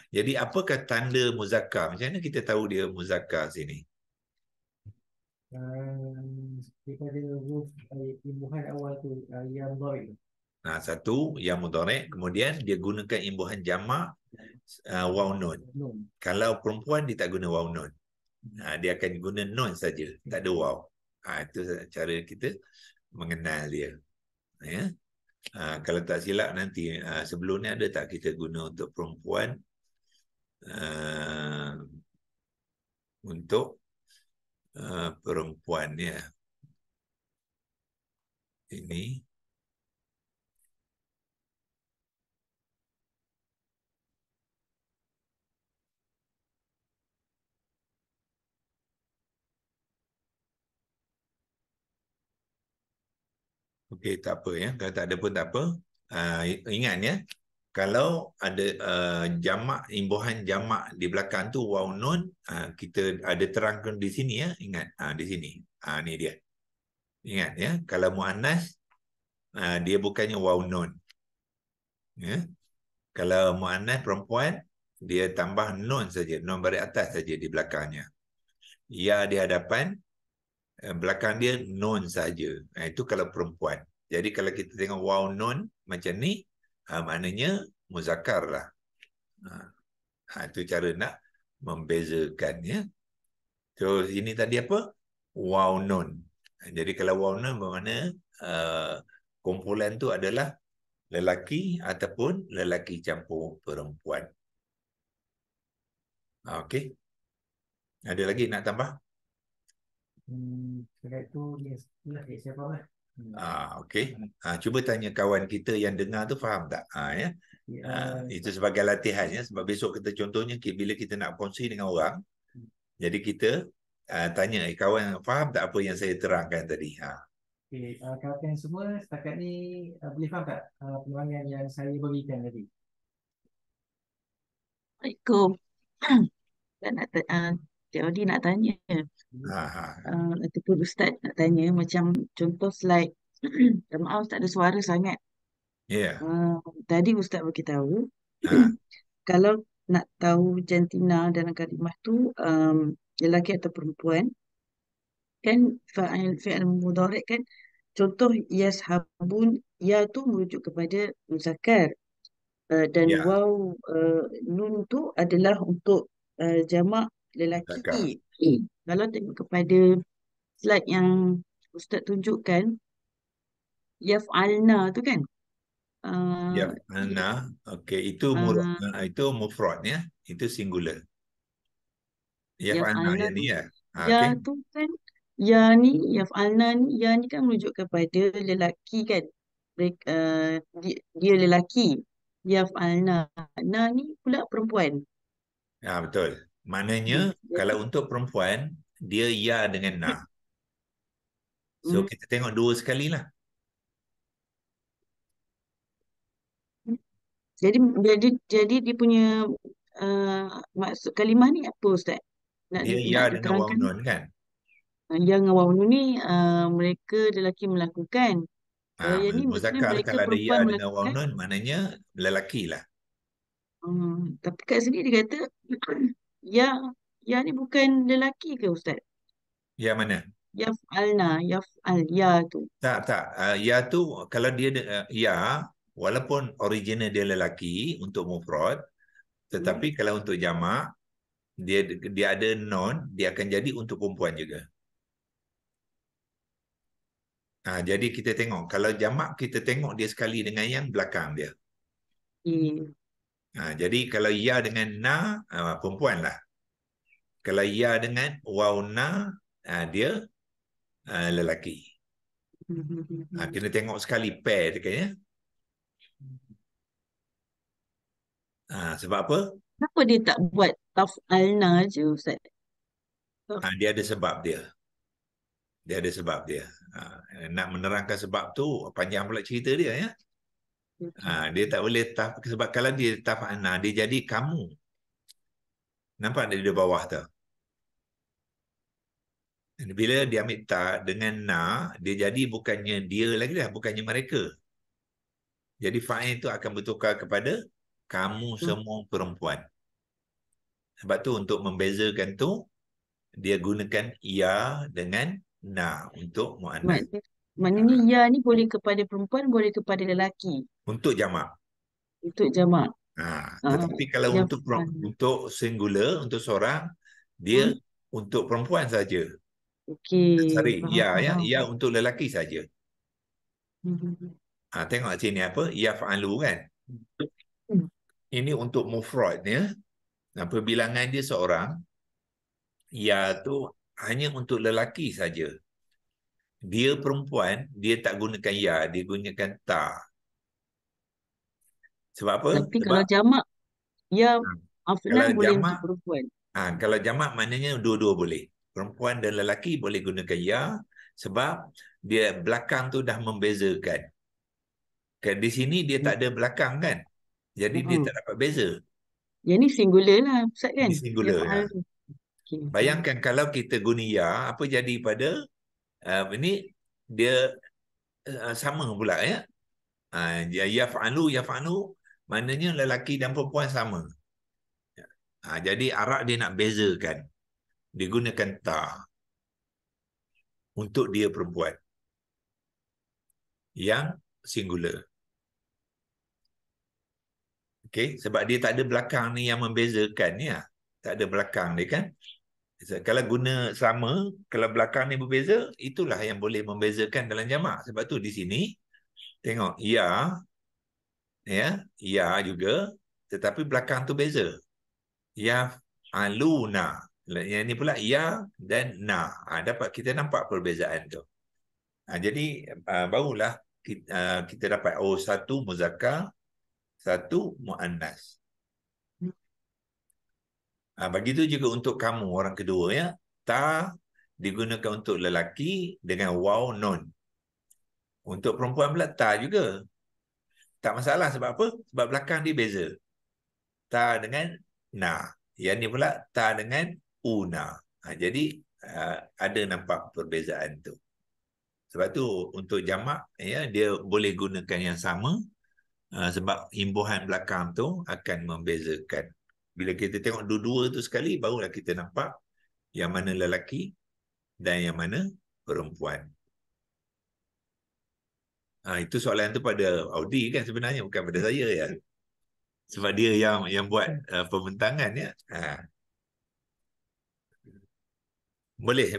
S1: Jadi apakah tanda muzakkar? Macam mana kita tahu dia muzakkar sini?
S2: Daripada huruf imbuhan awal tu yang mudhari'.
S1: Satu yang mudhari', kemudian dia gunakan imbuhan jamak waw nun. Kalau perempuan dia tak guna waw nun. Dia akan guna nun saja, tak ada waw. Itu cara kita mengenal dia. Ya. Kalau tak silap nanti sebelum ni ada tak kita guna untuk perempuan uh, untuk perempuan ya. Ini okey, tak apa ya. Kalau tak ada pun tak apa. Ingat ya, kalau ada jamak, imbuhan jamak di belakang tu waw nun, kita ada terangkan di sini ya. Ingat, di sini. Ni dia. Ingat ya, kalau muannas dia bukannya waw nun. Ya. Kalau muannas perempuan, dia tambah nun saja, nun baris atas saja di belakangnya. Ya di hadapan, belakang dia nun saja. Itu kalau perempuan. Jadi kalau kita tengok waw nun macam ni, maknanya muzakkar lah. Itu cara nak membezakannya. So ini tadi apa? Waw nun. Jadi kalau waw nun bermakna kumpulan tu adalah lelaki ataupun lelaki campur perempuan. Okey. Ada lagi nak tambah?
S2: Sekarang itu ni lah siapa lah.
S1: Okey. Cuba tanya kawan kita yang dengar tu faham tak? Ya. Itu sebagai latihan ya. Sebab besok kita contohnya bila kita nak kongsi dengan orang, jadi kita tanya kawan faham tak apa yang saya terangkan tadi?
S2: Okay, kawan semua setakat ni boleh faham tak penerangan yang saya berikan tadi?
S3: Assalamualaikum. Tak nak Cik Odi nak tanya. Ataupun Ustaz nak tanya macam contoh slide. Maaf tak ada suara sangat.
S1: Ya.
S3: Tadi Ustaz beritahu kalau nak tahu jantina dalam kalimah tu lelaki atau perempuan, kan fi'il mudhari' kan, contoh yashabun, ya tu merujuk kepada muzakkar. Dan
S1: Ya.
S3: waw nun tu adalah untuk jamak
S1: Muzakkar.
S3: lelaki. Kalau tengok kepada slide yang Ustaz tunjukkan, yaf'alna tu kan,
S1: Yaf'alna. Okey, itu mufrad ya. Itu singular. Yaf'alna
S3: yaf'alna
S1: yang
S3: tu,
S1: ni ya.
S3: ya
S1: Okey.
S3: tu kan, ya ni, yaf'alna ni, ya ni kan merujuk kepada lelaki kan. Dia lelaki. Yaf'alna. Na ni pula perempuan.
S1: Betul. Maknanya kalau untuk perempuan, dia ya dengan na. So kita tengok dua sekali lah.
S3: Jadi dia punya maksud kalimah ni apa Ustaz?
S1: Dia ya
S3: Nak
S1: dengan waw
S3: diterangkan
S1: nun kan.
S3: yang awal ni mereka lelaki melakukan. Kalau yang ni maknanya
S1: Muzakkar
S3: mereka
S1: kalau ada ya
S3: perempuan
S1: dengan waw
S3: melakukan.
S1: nun, maknanya lelaki lah.
S3: Tapi kat sini dia kata ya, ya ni bukan lelaki ke Ustaz?
S1: Ya mana?
S3: Yaf'alna, yaf'al, ya tu.
S1: Tak. Ya tu kalau dia ya, walaupun original dia lelaki untuk mufrad, tetapi kalau untuk jamak, dia ada non, dia akan jadi untuk perempuan juga. Jadi kita tengok, kalau jamak kita tengok dia sekali dengan yang belakang dia. Jadi kalau ya dengan na, perempuan lah. Kalau ya dengan waw na, dia lelaki. Kena tengok sekali pair dia kan ya. Sebab apa?
S3: Kenapa dia tak buat taf'alna je Ustaz?
S1: Dia ada sebab dia. Dia ada sebab dia. Nak menerangkan sebab tu panjang pula cerita dia ya. Dia tak boleh sebab kalau dia taf'alna, dia jadi kamu. Nampak dia di bawah tu. Bila dia ambil ta dengan na, dia jadi bukannya dia lagi lah, bukannya mereka. Jadi fa'il itu akan bertukar kepada kamu semua perempuan. Sebab tu untuk membezakan tu, dia gunakan ya dengan na untuk mu'annas.
S3: Maknanya ya ni boleh kepada perempuan, boleh kepada lelaki.
S1: Untuk jamak.
S3: Untuk jamak.
S1: Tetapi kalau
S3: Ya,
S1: untuk singular, untuk seorang, dia untuk perempuan saja.
S3: Okey.
S1: Sorry, ya
S3: Faham.
S1: untuk lelaki saja. Tengok sini apa? Yaf'alu kan?
S3: Hmm.
S1: Ini untuk mufrad ya. Perbilangan dia seorang. Ya tu hanya untuk lelaki saja. Dia perempuan, dia tak gunakan ya, dia gunakan ta. Sebab apa?
S3: Tapi
S1: Sebab
S3: kalau jamak, ya
S1: kalau
S3: Afnan boleh untuk
S1: jamak,
S3: perempuan.
S1: kalau jamak maknanya dua-dua boleh. Perempuan dan lelaki boleh gunakan ya sebab dia belakang tu dah membezakan. Di sini dia tak ada belakang kan? Jadi dia
S3: Hmm.
S1: tak dapat beza.
S3: Yang ni singular lah, Ustaz kan?
S1: Ini
S3: Ya
S1: singular.
S3: fa'al tu. Okay.
S1: Bayangkan kalau kita guna ya, apa jadi pada ini dia sama pula ya. Yaf'alu, yaf'alu maknanya lelaki dan perempuan sama. Jadi Arab dia nak bezakan. Dia gunakan ta untuk dia perempuan. Yang singular. Okey, sebab dia tak ada belakang ni yang membezakan ya. Tak ada belakang dia kan. Kalau guna sama, kalau belakang ni berbeza, itulah yang boleh membezakan dalam jamak. Sebab tu di sini tengok ya juga, tetapi belakang tu beza. Ya aluna. Yang ni pula ya dan na. Dapat kita nampak perbezaan tu. Jadi barulah kita dapat satu muzakkar, satu muannas. Begitu juga untuk kamu orang kedua ya. Ta digunakan untuk lelaki dengan waw nun. Untuk perempuan pula ta juga. Tak masalah sebab apa? Sebab belakang dia beza. Ta dengan na. Yang ni pula ta dengan una. Jadi ada nampak perbezaan tu. Sebab tu untuk jamak ya dia boleh gunakan yang sama sebab imbuhan belakang tu akan membezakan. Bila kita tengok dua-dua tu sekali barulah kita nampak yang mana lelaki dan yang mana perempuan. Itu soalan tu pada Audi kan sebenarnya, bukan pada saya ya. Sebab dia yang buat pembentangan ya. Boleh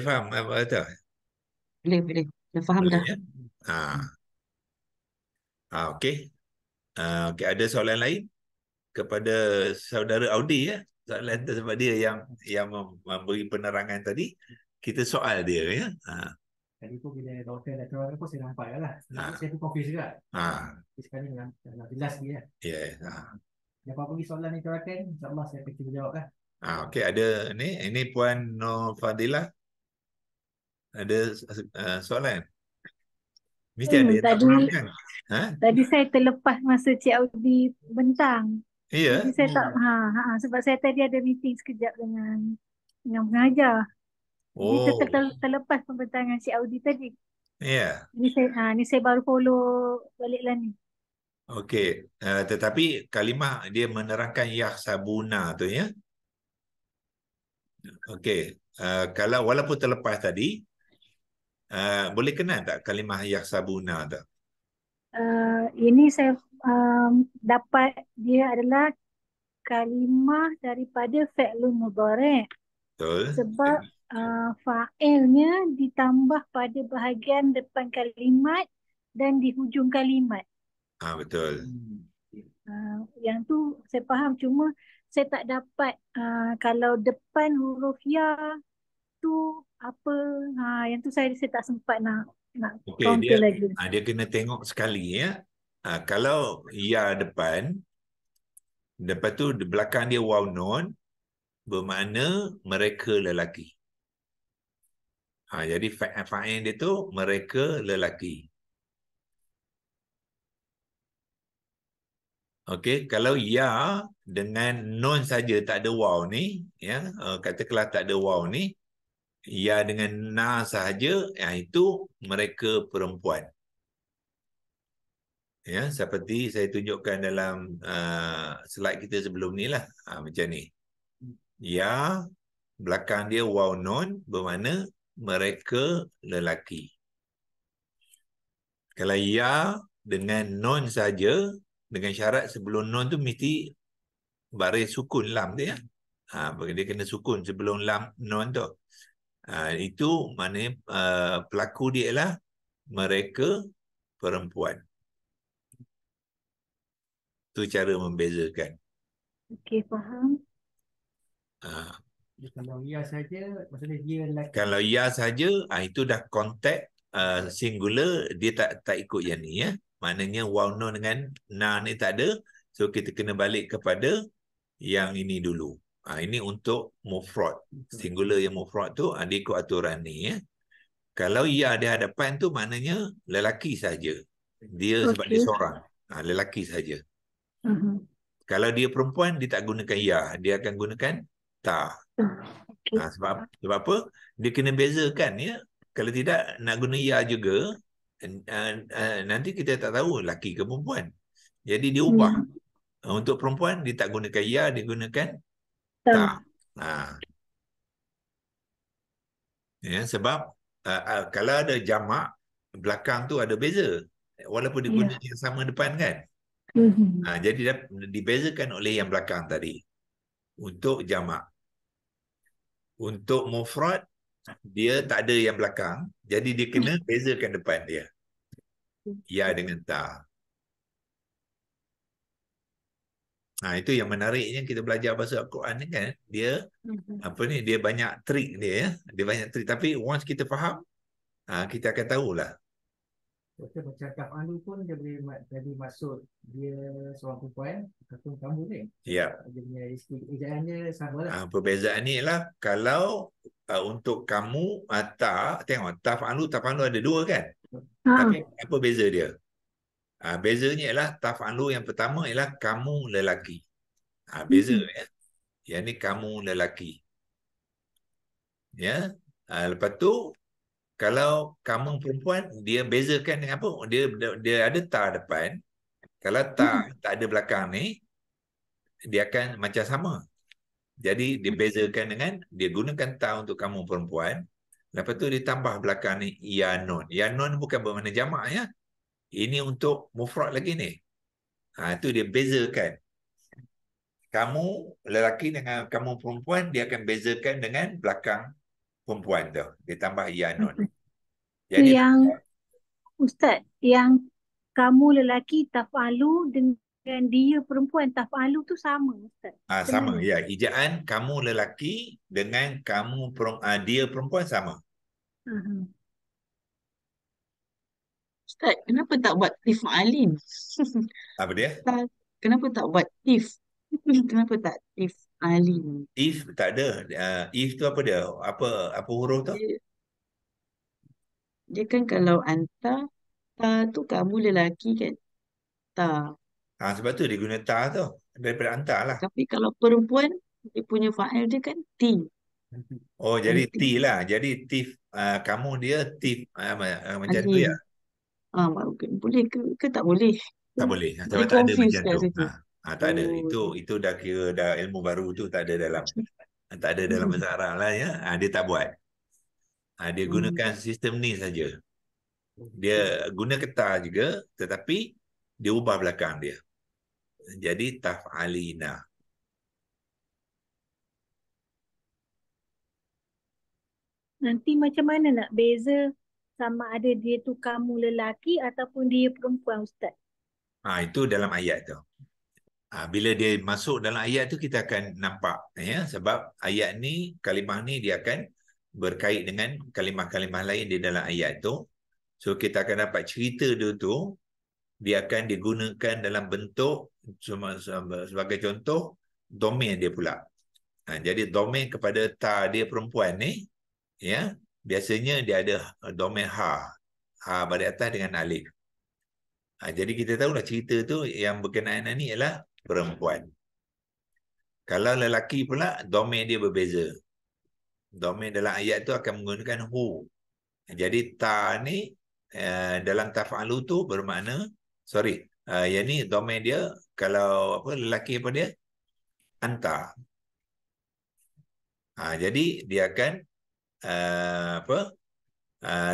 S1: faham apa kata?
S3: Boleh. Dah faham
S1: Boleh
S3: dah.
S1: ya. Okey. Okey, ada soalan lain kepada saudara Audi ya. Soalan tu sebab dia yang memberi penerangan tadi. Kita soal dia ya.
S2: Tadi pun bila doktor dah terang pun saya nampak lah. Saya pun confused juga. Sekarang dah jelas dia.
S1: Yes.
S2: Ada apa-apa lagi soalan ni terangkan? InsyaAllah saya akan cuba jawab lah.
S1: Okey, ada ini Puan Nur Fadilah. Ada soalan? Mesti ada yang tak faham kan?
S4: Tadi saya terlepas masa Cik Audi bentang.
S1: Ya.
S4: Jadi saya tak sebab saya tadi ada meeting sekejap dengan pengajar. Jadi terlepas pembentangan Cik Audi tadi.
S1: Ya.
S4: Ni saya baru follow baliklah ni.
S1: Okey, tetapi kalimah dia menerangkan yahsabuna tu ya. Okey, kalau walaupun terlepas tadi, boleh kenal tak kalimah yahsabuna tu?
S4: Ini saya dapat dia adalah kalimah daripada fi'lun mudhari'.
S1: Betul.
S4: Sebab fa'ilnya ditambah pada bahagian depan kalimat dan di hujung kalimat.
S1: Betul.
S4: Yang tu saya faham, cuma saya tak dapat kalau depan huruf ya tu apa, yang tu saya tak sempat nak counter lagi.
S1: Dia kena tengok sekali ya. Kalau ya depan tu di belakang dia waw nun, bermakna mereka lelaki. Jadi fa'il dia tu mereka lelaki. Okey, kalau ya dengan nun saja tak ada waw ni, ya, katakanlah tak ada waw ni, ya dengan na sahaja, itu mereka perempuan. Ya, seperti saya tunjukkan dalam slide kita sebelum ni lah, macam ni. Ya, belakang dia waw nun, bermakna mereka lelaki. Kalau ya dengan nun saja, dengan syarat sebelum nun tu mesti baris sukun lam dia. Dia kena sukun sebelum lam nun tu. Itu maknanya pelaku dia ialah mereka perempuan. Itu cara membezakan.
S4: Okey, faham.
S1: Ah,
S2: Kalau ya saja, maksudnya dia lelaki.
S1: Kalau ya saja, itu dah kontek singular, dia tak ikut yang ni ya. Maknanya wow no dengan na ni tak ada. So kita kena balik kepada yang ini dulu. Ini untuk mufrad. Singular yang mufrad tu dia ikut aturan ni ya. Kalau ya di hadapan tu maknanya lelaki saja. Dia sebab dia
S4: Okey.
S1: seorang. Lelaki saja.
S4: Mhm.
S1: Kalau dia perempuan, dia tak gunakan ya. Dia akan gunakan ta.
S4: Okey.
S1: Sebab apa? Dia kena bezakan ya. Kalau tidak nak guna ya juga, nanti kita tak tahu lelaki ke perempuan. Jadi dia ubah. Untuk perempuan dia tak gunakan ya, dia gunakan ta. Ya, sebab kalau ada jamak, belakang tu ada beza. Walaupun dia guna yang sama depan kan. Jadi dibezakan oleh yang belakang tadi. Untuk jamak. Untuk mufrad, dia tak ada yang belakang. Jadi dia kena bezakan depan dia. Ya dengan ta. Itu yang menariknya kita belajar bahasa Al-Quran ni kan. Dia dia banyak trik dia ya. Dia banyak trik. Tapi once kita faham, kita akan tahulah.
S2: Macam taf'alu pun dia boleh jadi maksud dia seorang perempuan ataupun kamu ni.
S1: Ya.
S2: Dia punya ejaannya sama lah.
S1: Perbezaan ni ialah kalau untuk kamu tengok taf'alu ada dua kan. Tapi apa beza dia? Bezanya ialah taf'alu yang pertama ialah kamu lelaki. Beza ya. Yang ni kamu lelaki. Ya. Lepas tu kalau kamu perempuan, dia bezakan dengan apa? Dia ada ta depan. Kalau ta tak ada belakang ni, dia akan macam sama. Jadi dia bezakan dengan, dia gunakan ta untuk kamu perempuan. Lepas tu dia tambah belakang ni ya nun. Ya nun bukan bermakna jamak ya. Ini untuk mufrad lagi ni. Itu dia bezakan. Kamu lelaki dengan kamu perempuan, dia akan bezakan dengan belakang perempuan tu. Dia tambah ya nun. Jadi
S4: yang Ustaz, yang kamu lelaki taf'alu dengan dia perempuan taf'alu tu sama Ustaz.
S1: sama ya. Ejaan kamu lelaki dengan kamu dia perempuan sama.
S3: Ustaz, kenapa tak buat tif'alin?
S1: Apa dia?
S3: Kenapa tak buat tif? Kenapa tak tif'alin?
S1: If tak ada. If tu apa dia? Apa huruf tu?
S3: Dia kan kalau hantar, ta tu kamu lelaki kan? Ta.
S1: Sebab tu dia guna ta tu. Daripada hantar lah.
S3: Tapi kalau perempuan, dia punya fa'il dia kan ti.
S1: Oh, jadi T lah. Jadi tif, kamu dia tif macam tu ya?
S3: Boleh ke tak boleh?
S1: Tak boleh. Sebab
S3: Boleh
S1: tak ada
S3: confuse
S1: macam
S3: kat
S1: tu.
S3: situ.
S1: Tak ada. Itu dah kira dah ilmu baru tu tak ada dalam. Tak ada dalam bahasa Arab lah ya. Dia tak buat. Dia gunakan sistem ni saja. Dia guna kata juga, tetapi dia ubah belakang dia. Jadi taf'alina.
S4: Nanti macam mana nak beza sama ada dia tu kamu lelaki ataupun dia perempuan Ustaz?
S1: Itu dalam ayat tu. Bila dia masuk dalam ayat tu kita akan nampak ya, sebab ayat ni, kalimah ni dia akan berkait dengan kalimah-kalimah lain di dalam ayat tu. So kita akan dapat cerita dia tu, dia akan digunakan dalam bentuk sebagai contoh domain dia pula. Jadi domain kepada ta dia perempuan ni ya, biasanya dia ada domain ha balik atas dengan alif. Jadi kita tahulah cerita tu yang berkenaan ni ialah perempuan. Kalau lelaki pula, domain dia berbeza. Domain dalam ayat tu akan menggunakan hu. Jadi ta ni dalam taf'alu tu bermakna, yang ni domain dia, kalau lelaki apa dia? Anta. Jadi dia akan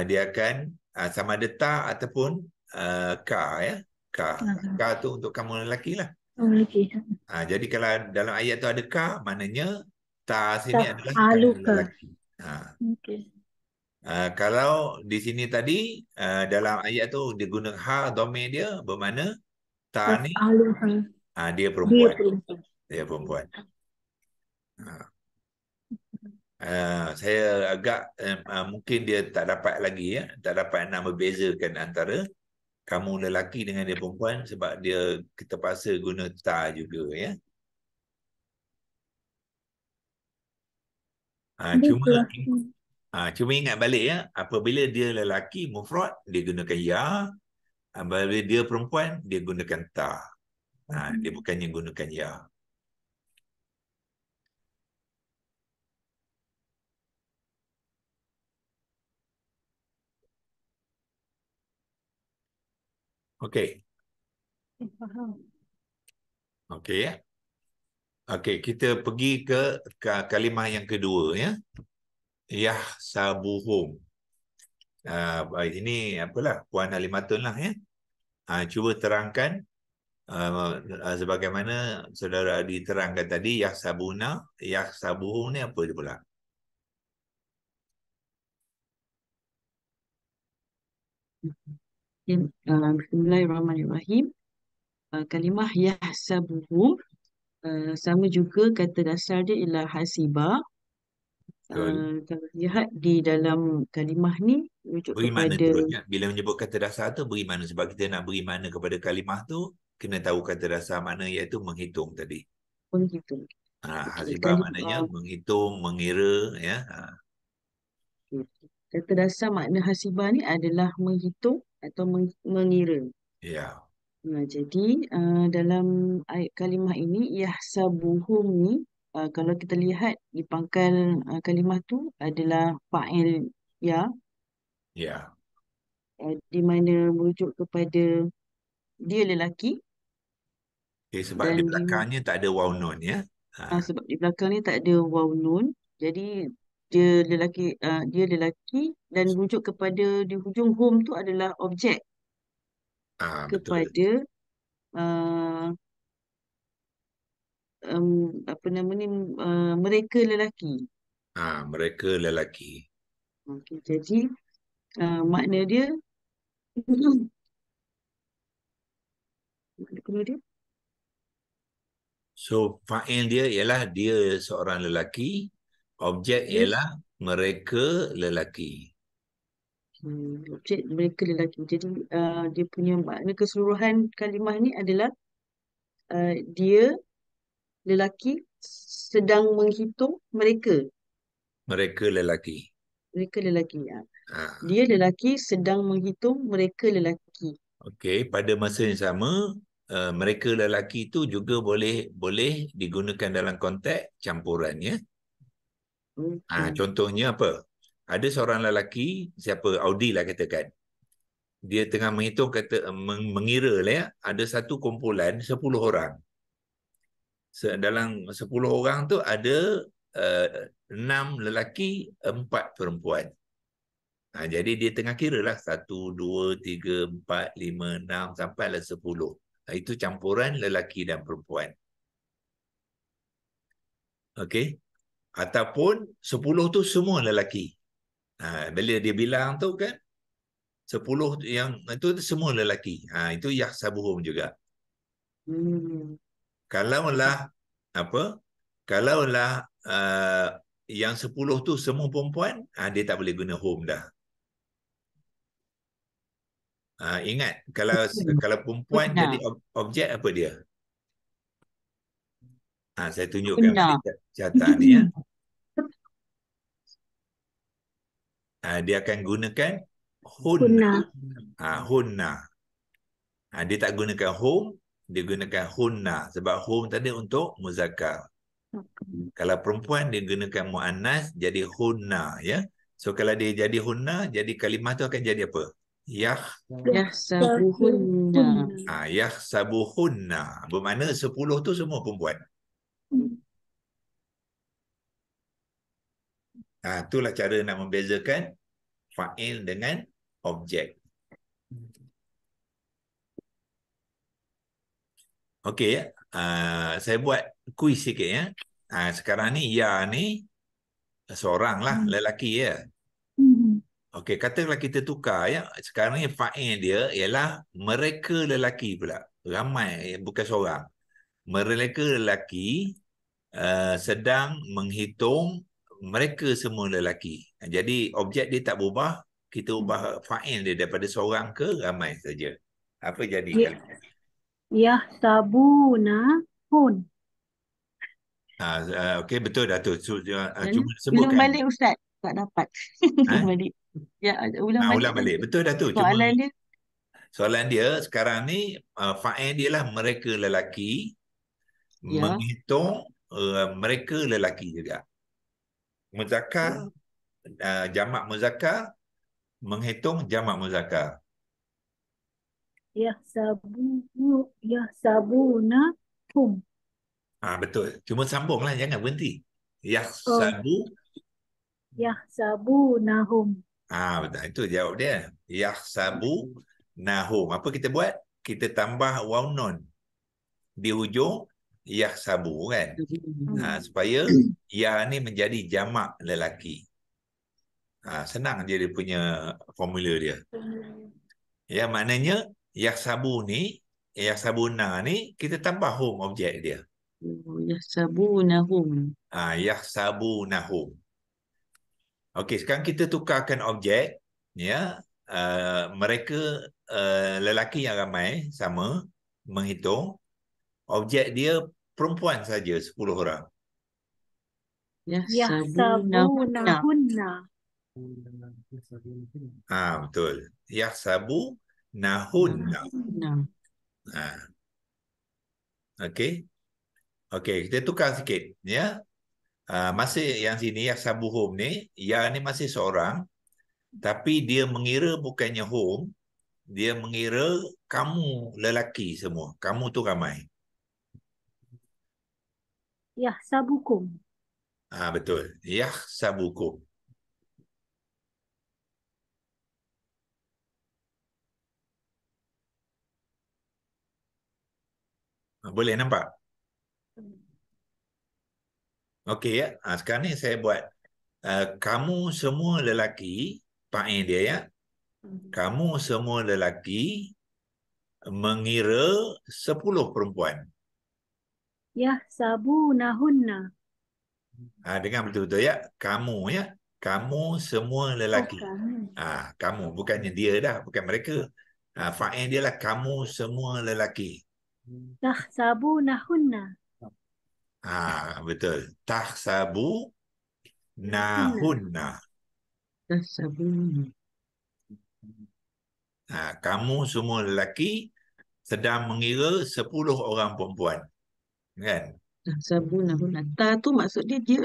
S1: dia akan sama ada ta ataupun ka ya. Ka tu untuk kamu lelaki lah. Jadi kalau dalam ayat tu ada ka, maknanya ta sini adalah kamu lelaki. Kalau di sini tadi dalam ayat tu dia guna ha, domain dia bermakna ta ni Dia
S4: Dia
S1: perempuan.
S4: perempuan.
S1: Dia perempuan. Saya agak mungkin dia tak dapat lagi ya, tak dapat nak membezakan antara kamu lelaki dengan dia perempuan sebab dia terpaksa guna ta juga ya. Cuma
S4: Betul.
S1: cuma ingat balik ya, apabila dia lelaki mufrad dia gunakan ya, apabila dia perempuan dia gunakan ta. Dia bukannya gunakan ya. Okey.
S4: Faham.
S1: Okey ya. Okey, kita pergi ke kalimah yang kedua ya. Yahsabuhum. Ini apalah Puan Halimatun lah ya. Cuba terangkan sebagaimana saudara Adi terangkan tadi, yahsabuna, yahsabuhum ni apa dia pula?
S3: Bismillahirrahmanirrahim. Kalimah yahsabuhum sama juga kata dasar dia ialah hasibah. Kalau lihat di dalam kalimah ni rujuk
S1: Beri mana
S3: kepada
S1: terusnya? Bila menyebut kata dasar tu beri mana? Sebab kita nak beri mana kepada kalimah tu, kena tahu kata dasar mana, iaitu menghitung tadi.
S3: menghitung.
S1: Hasibah maknanya menghitung, mengira ya.
S3: Kata dasar makna hasibah ni adalah menghitung atau mengira.
S1: Ya.
S3: Jadi dalam ayat kalimah ini yahsabuhum ni kalau kita lihat di pangkal kalimah tu adalah fa'il ya,
S1: Ya.
S3: di mana merujuk kepada dia lelaki
S1: Sebab
S3: dan
S1: di belakangnya tak ada waw nun ya.
S3: sebab di belakang ni tak ada waw nun, jadi dia lelaki dan merujuk kepada di hujung hum tu adalah objek
S1: Betul.
S3: kepada apa nama ni mereka lelaki.
S1: Mereka lelaki.
S3: Okey, jadi makna dia makna dia
S1: So fa'il dia ialah dia seorang lelaki, objek ialah mereka lelaki.
S3: objek mereka lelaki. Jadi dia punya makna keseluruhan kalimah ni adalah dia lelaki sedang menghitung mereka.
S1: Mereka lelaki.
S3: Mereka lelaki. Dia lelaki sedang menghitung mereka lelaki.
S1: Okey, pada masa yang sama, mereka lelaki itu juga boleh digunakan dalam konteks campuran ya. Contohnya apa? Ada seorang lelaki, siapa? Audi lah katakan. Dia tengah menghitung mengira lah ya, ada satu kumpulan 10 orang. Dalam 10 orang tu ada 6 lelaki, 4 perempuan. Jadi dia tengah kira lah 1, 2, 3, 4, 5, 6 sampailah 10. Itu campuran lelaki dan perempuan. Okey. Ataupun 10 tu semua lelaki. Bila dia bilang tu kan 10 yang itu semua lelaki. Itu yahsabuhum juga. Kalaulah yang 10 tu semua perempuan, dia tak boleh guna hum dah. Ingat, kalau perempuan jadi objek, apa dia? Saya tunjukkan catatan ni ya. Dia akan gunakan hunna. Hunna. Dia tak gunakan hum, dia gunakan hunna. Sebab hum tadi untuk muzakkar. Kalau perempuan dia gunakan muannas, jadi hunna ya. So kalau dia jadi hunna, jadi kalimah tu akan jadi apa?
S3: Yahsabuhunna.
S1: Yahsabuhunna. Bermakna 10 tu semua perempuan. Itulah cara nak membezakan fa'il dengan objek. Okey ya. Saya buat kuis sikit ya. Sekarang ni ya ni seorang lah lelaki ya. Okey, katakanlah kita tukar ya. Sekarang ni fa'il dia ialah mereka lelaki pula. Ramai, bukan seorang. mereka lelaki sedang menghitung mereka semua lelaki. Jadi objek dia tak berubah, kita ubah fa'il dia daripada seorang ke ramai saja. Apa jadi
S4: Ya,
S1: kali?
S4: yahsabunahun.
S1: Okey, betul dah tu. Cuma
S3: Ulang
S1: sebutkan.
S3: balik Ustaz. Tak dapat. Ulang balik. Ya, ulang balik
S1: Ulang balik.
S3: tadi.
S1: Betul dah tu. Cuma
S3: Soalan dia.
S1: soalan dia sekarang ni fa'il dia lah mereka lelaki
S3: Ya.
S1: menghitung mereka lelaki juga. Muzakkar, jamak muzakkar menghitung jamak muzakkar.
S4: Yahsabunahum.
S1: Betul. Cuma sambunglah, jangan berhenti.
S4: Oh, yahsabunahum.
S1: Betul. Itu jawab dia. Yahsabu nahum. Apa kita buat? Kita tambah waw nun di hujung yahsabu kan. Supaya ya ni menjadi jamak lelaki. Senang je dia punya formula dia. Ya, maknanya yahsabu ni, yahsabuna ni kita tambah hum objek dia.
S3: Yahsabunahum.
S1: Yahsabunahum. Okey, sekarang kita tukarkan objek. Ya, mereka lelaki yang ramai sama menghitung. Objek dia perempuan saja 10 orang.
S4: Yahsabunahunna.
S1: Betul. Yahsabu nahunna. Okey. Okey, kita tukar sikit ya. Masih yang sini yahsabuhum ni, ya ni masih seorang, tapi dia mengira bukannya hum, dia mengira kamu lelaki semua. Kamu tu ramai.
S4: Yahsabukum.
S1: Betul. Yahsabukum. Boleh nampak? Okey ya. Sekarang ni saya buat kamu semua lelaki, fa'il dia ya. Kamu semua lelaki mengira 10 perempuan.
S4: Yahsabunahunna.
S1: Dengar betul-betul ya. Kamu ya. Kamu semua lelaki.
S4: Kamu.
S1: Kamu. Bukannya dia dah. Bukan mereka. Fa'il dia lah kamu semua lelaki.
S4: Tahsabunahunna.
S1: Betul. Tahsabu nahunna. Kamu semua lelaki sedang mengira 10 orang perempuan. Kan?
S3: Tahsabunahunna. Ta tu maksud dia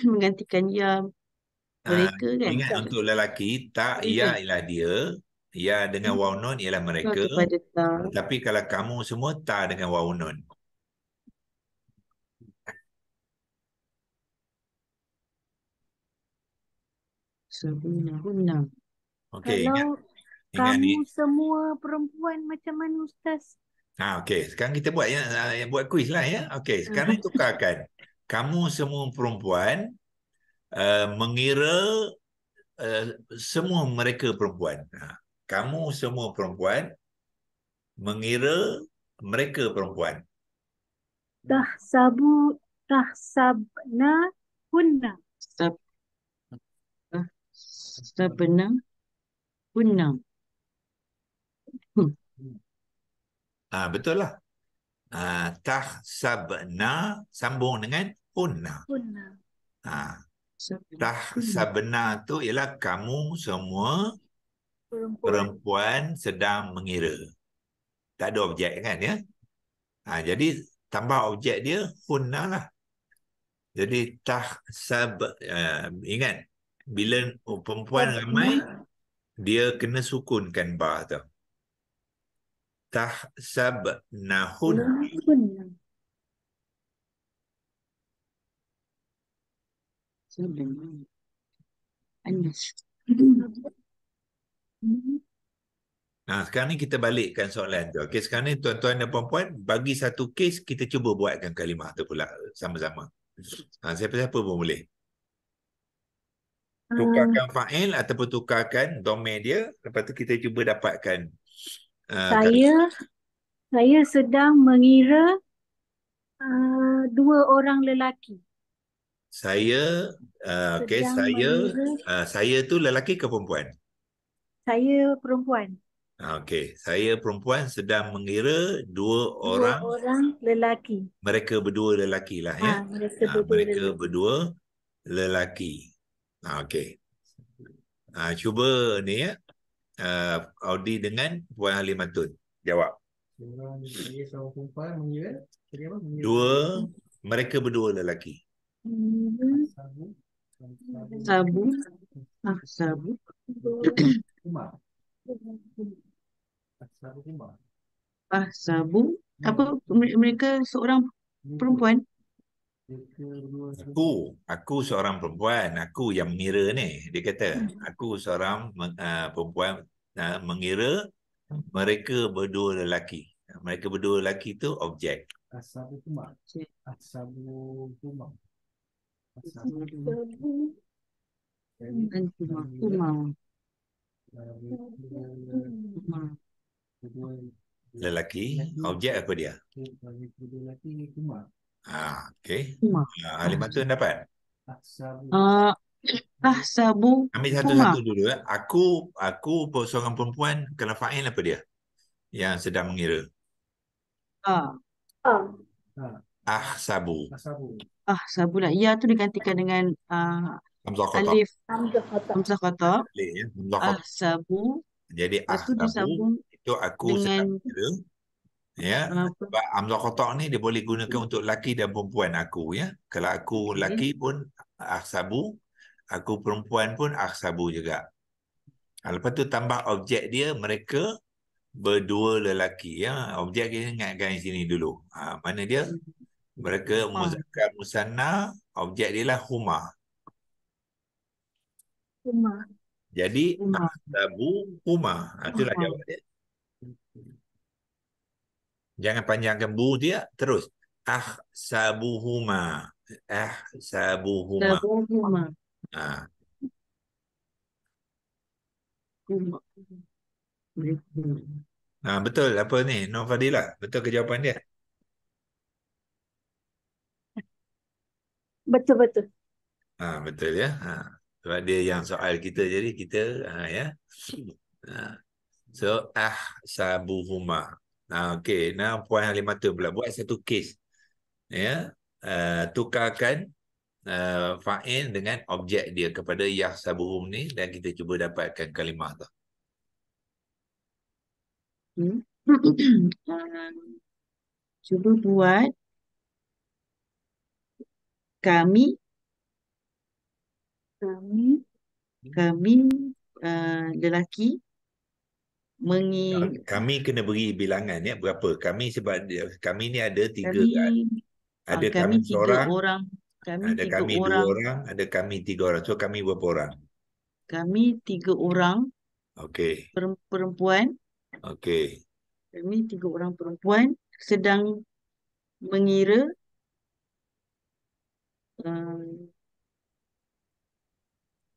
S3: menggantikan ya mereka kan?
S1: Ingat untuk lelaki, tak ya ialah dia. Ya dengan waw nun ialah mereka. Tapi kalau kamu semua, tak dengan waw nun.
S3: Sabunahunna.
S1: Okey,
S4: Kalau
S1: ingat
S4: kamu
S1: ni.
S4: semua perempuan macam mana Ustaz?
S1: Okey, sekarang kita buat buat kuis lah ya. Okey, sekarang tukarkan. Kamu semua perempuan mengira semua mereka perempuan. Kamu semua perempuan mengira mereka perempuan.
S4: Tahsabnahunna.
S3: Sabnahunna.
S1: Betul lah. Tahsabna sambung dengan hunna. Tahsabna tu ialah kamu semua perempuan sedang mengira. Tak ada objek kan ya. Jadi tambah objek dia hunna lah. Jadi ingat bila perempuan ramai dia kena sukunkan ba tu. Tahsabnahunna. Sekarang ni kita balikkan soalan tu. Okey, sekarang ni tuan-tuan dan puan-puan bagi satu kes kita cuba buatkan kalimah tu pula sama-sama. Siapa-siapa pun boleh. Tukarkan fa'il ataupun tukarkan domain dia. Lepas tu kita cuba dapatkan
S4: Saya sedang mengira Dua orang lelaki
S1: Saya, okey,
S4: sedang mengira.
S1: saya tu lelaki ke perempuan?
S4: Saya perempuan.
S1: Okey, saya perempuan sedang mengira dua
S4: Dua
S1: orang,
S4: orang lelaki.
S1: mereka berdua lelaki lah ya.
S4: Mereka berdua
S1: Mereka
S4: lelaki.
S1: berdua lelaki. Okey. Cuba ni ya, Audi dengan Puan Halimatun jawab.
S2: Saya seorang perempuan mengira. Jadi apa?
S1: Dua, mereka berdua lelaki.
S2: Sabu.
S3: Sabu. Sabu.
S2: Kumar. Sabu Kumar.
S3: Sabu. Apa? Mereka seorang perempuan.
S1: Aku seorang perempuan, aku yang mengira ni. Dia kata, aku seorang perempuan mengira mereka berdua lelaki. Mereka berdua lelaki tu objek.
S2: Sabu Kumar. Sabu Kumar.
S1: Lelaki, objek apa dia?
S2: Lelaki Kumar.
S1: Okey. Halimatun dapat?
S3: Sabu
S1: Ambil
S3: Kumar.
S1: satu-satu dulu. Aku seorang perempuan, kalau fa'il apa dia? Yang sedang mengira. Sabu.
S3: Sabu lah. Ya tu digantikan dengan
S1: Hamzah Qata.
S3: alif
S4: Hamzah
S3: Qata.
S1: Hamzah Qata.
S3: Sabu.
S1: Jadi
S3: Lepas tu
S1: sabu
S3: disambung
S1: itu aku sedang
S3: dengan
S1: mengira. Ya, sebab Hamzah Qata ni dia boleh gunakan untuk lelaki dan perempuan aku ya. Kalau aku lelaki pun sabu, aku perempuan pun sabu juga. Lepas tu tambah objek dia, mereka berdua lelaki ya. Objek kita ingatkan di sini dulu. Mana dia? Mereka muzakkar musanna, objek dia lah huma. Jadi sabu huma. Itulah jawab dia. Jangan panjangkan bu dia, terus. Sabuhuma. Sabuhuma. Betul apa ni? Nur Fadilah. Betul ke jawapan dia?
S4: Betul-betul.
S1: Betul ya. Sebab dia yang soal kita, jadi kita ya. So sabuhuma. Okey, nah Puan Halimatun pula buat satu kes. Ya. Tukarkan fa'il dengan objek dia kepada yahsabuhum ni dan kita cuba dapatkan kalimah tu.
S3: Cuba buat kami lelaki
S1: kami kena beri bilangan ya berapa kami, sebab kami ni ada tiga kan. Ada
S3: kami
S1: kami seorang,
S3: orang.
S1: ada kami dua orang, ada kami tiga orang. So kami berapa orang?
S3: Kami 3 orang.
S1: Okey.
S3: Perempuan.
S1: Okey.
S3: Kami 3 orang perempuan sedang mengira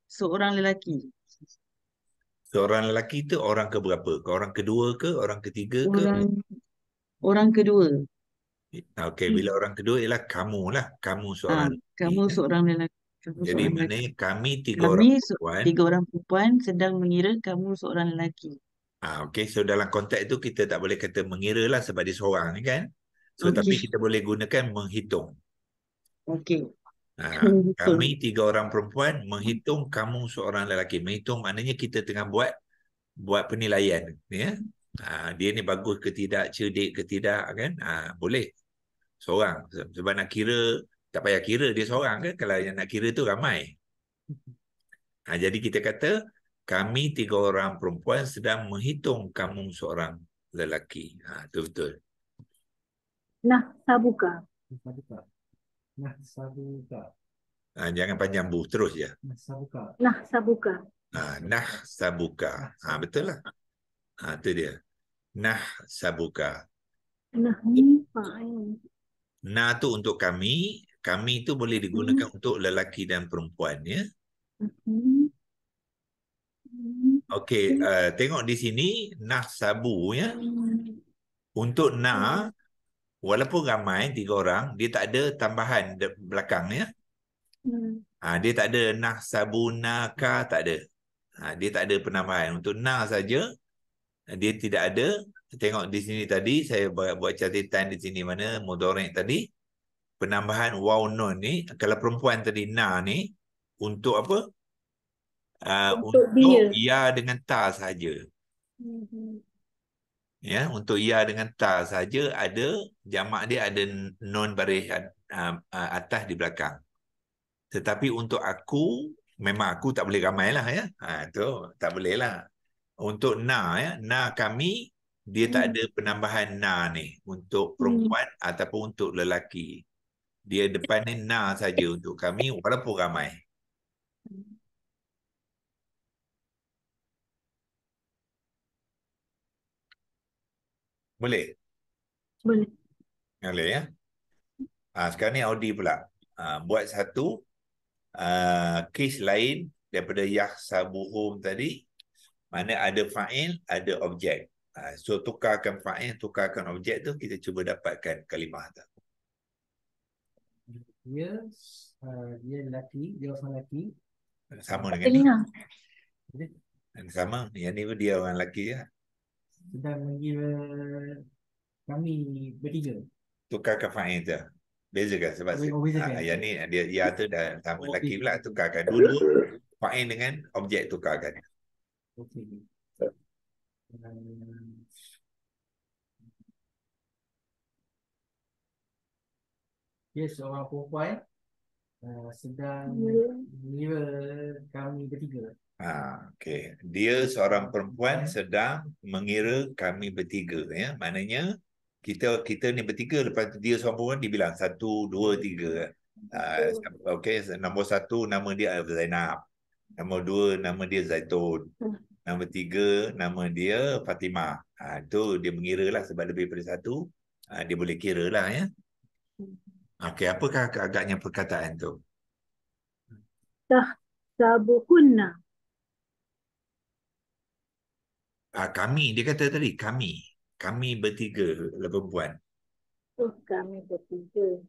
S3: seorang lelaki.
S1: Seorang lelaki tu orang ke berapa? Orang kedua ke? Orang ketiga ke?
S3: Orang kedua.
S1: Okey, bila orang kedua ialah kamu lah. Kamu seorang lelaki.
S3: Kamu seorang lelaki.
S1: Jadi maknanya kami 3 orang perempuan.
S3: 3 orang perempuan sedang mengira kamu seorang lelaki.
S1: Okey, so dalam konteks itu kita tak boleh kata mengira lah sebab dia seorang ni kan. So tapi kita boleh gunakan menghitung.
S3: Okey.
S1: Kami 3 orang perempuan menghitung kamu seorang lelaki. Menghitung maknanya kita tengah buat penilaian ya. Dia ni bagus ke tidak, cerdik ke tidak kan. Boleh seorang, sebab nak kira tak payah kira dia seorang kan, kalau yang nak kira tu ramai. Jadi kita kata kami 3 orang perempuan sedang menghitung kamu seorang lelaki. Itu betul.
S4: Sabuka.
S1: Jangan panjang bu, terus je.
S4: Sabuka.
S1: Sabuka. Betul lah. Itu dia. Sabuka. Tu untuk kami. Kami tu boleh digunakan untuk lelaki dan perempuan ya. Okey, tengok di sini sabu ya. Untuk walaupun ramai 3 orang, dia tak ada tambahan belakang ya. Dia tak ada nahsabunaka, tak ada. Dia tak ada penambahan. Untuk nah saja dia tidak ada. Tengok di sini tadi saya buat catatan di sini mana mudhari' tadi, penambahan waw nun ni kalau perempuan tadi na ni untuk apa?
S4: Untuk
S1: Untuk
S4: dia.
S1: ya dengan ta saja. Ya, untuk ya dengan ta saja ada jamak dia ada nun baris atas di belakang. Tetapi untuk aku memang aku tak boleh ramai lah ya. Tu tak boleh lah. Untuk na ya, na kami dia tak ada penambahan na ni untuk perempuan ataupun untuk lelaki. Dia depan ni na saja untuk kami walaupun ramai. Boleh?
S4: Boleh.
S1: Boleh ya. Sekarang ni Audi pula. Buat satu kes lain daripada yahsabuhum tadi, mana ada fa'il, ada objek. So tukarkan fa'il, tukarkan objek tu, kita cuba dapatkan kalimah tu.
S2: Dia lelaki, dia orang lelaki.
S1: Sama dengan ni.
S2: Dia
S1: Sama, yang ni pun dia orang lelaki ya.
S2: sedang mengira kami bertiga.
S1: Tukarkan fa'il tu. Bezakan sebab
S2: Bezakan.
S1: yang ni dia ya tu dah sama lelaki pula, tukarkan dulu fa'il dengan objek tukarkan.
S2: Okey. Dia seorang perempuan sedang mengira kami bertiga.
S1: Okey. Dia seorang perempuan sedang mengira kami bertiga ya. Maknanya kita ni bertiga, lepas tu dia seorang perempuan dia bilang 1 2 3. Okey, nombor 1 nama dia Zainab. Nombor 2 nama dia Zaitun. Nombor 3 nama dia Fatimah. Tu dia mengira lah sebab lebih daripada 1. Dia boleh kira lah ya. Okey, apakah agaknya perkataan tu?
S4: Tahsabuhunna.
S1: Kami, dia kata tadi kami. Kami bertiga perempuan.
S4: Kami bertiga.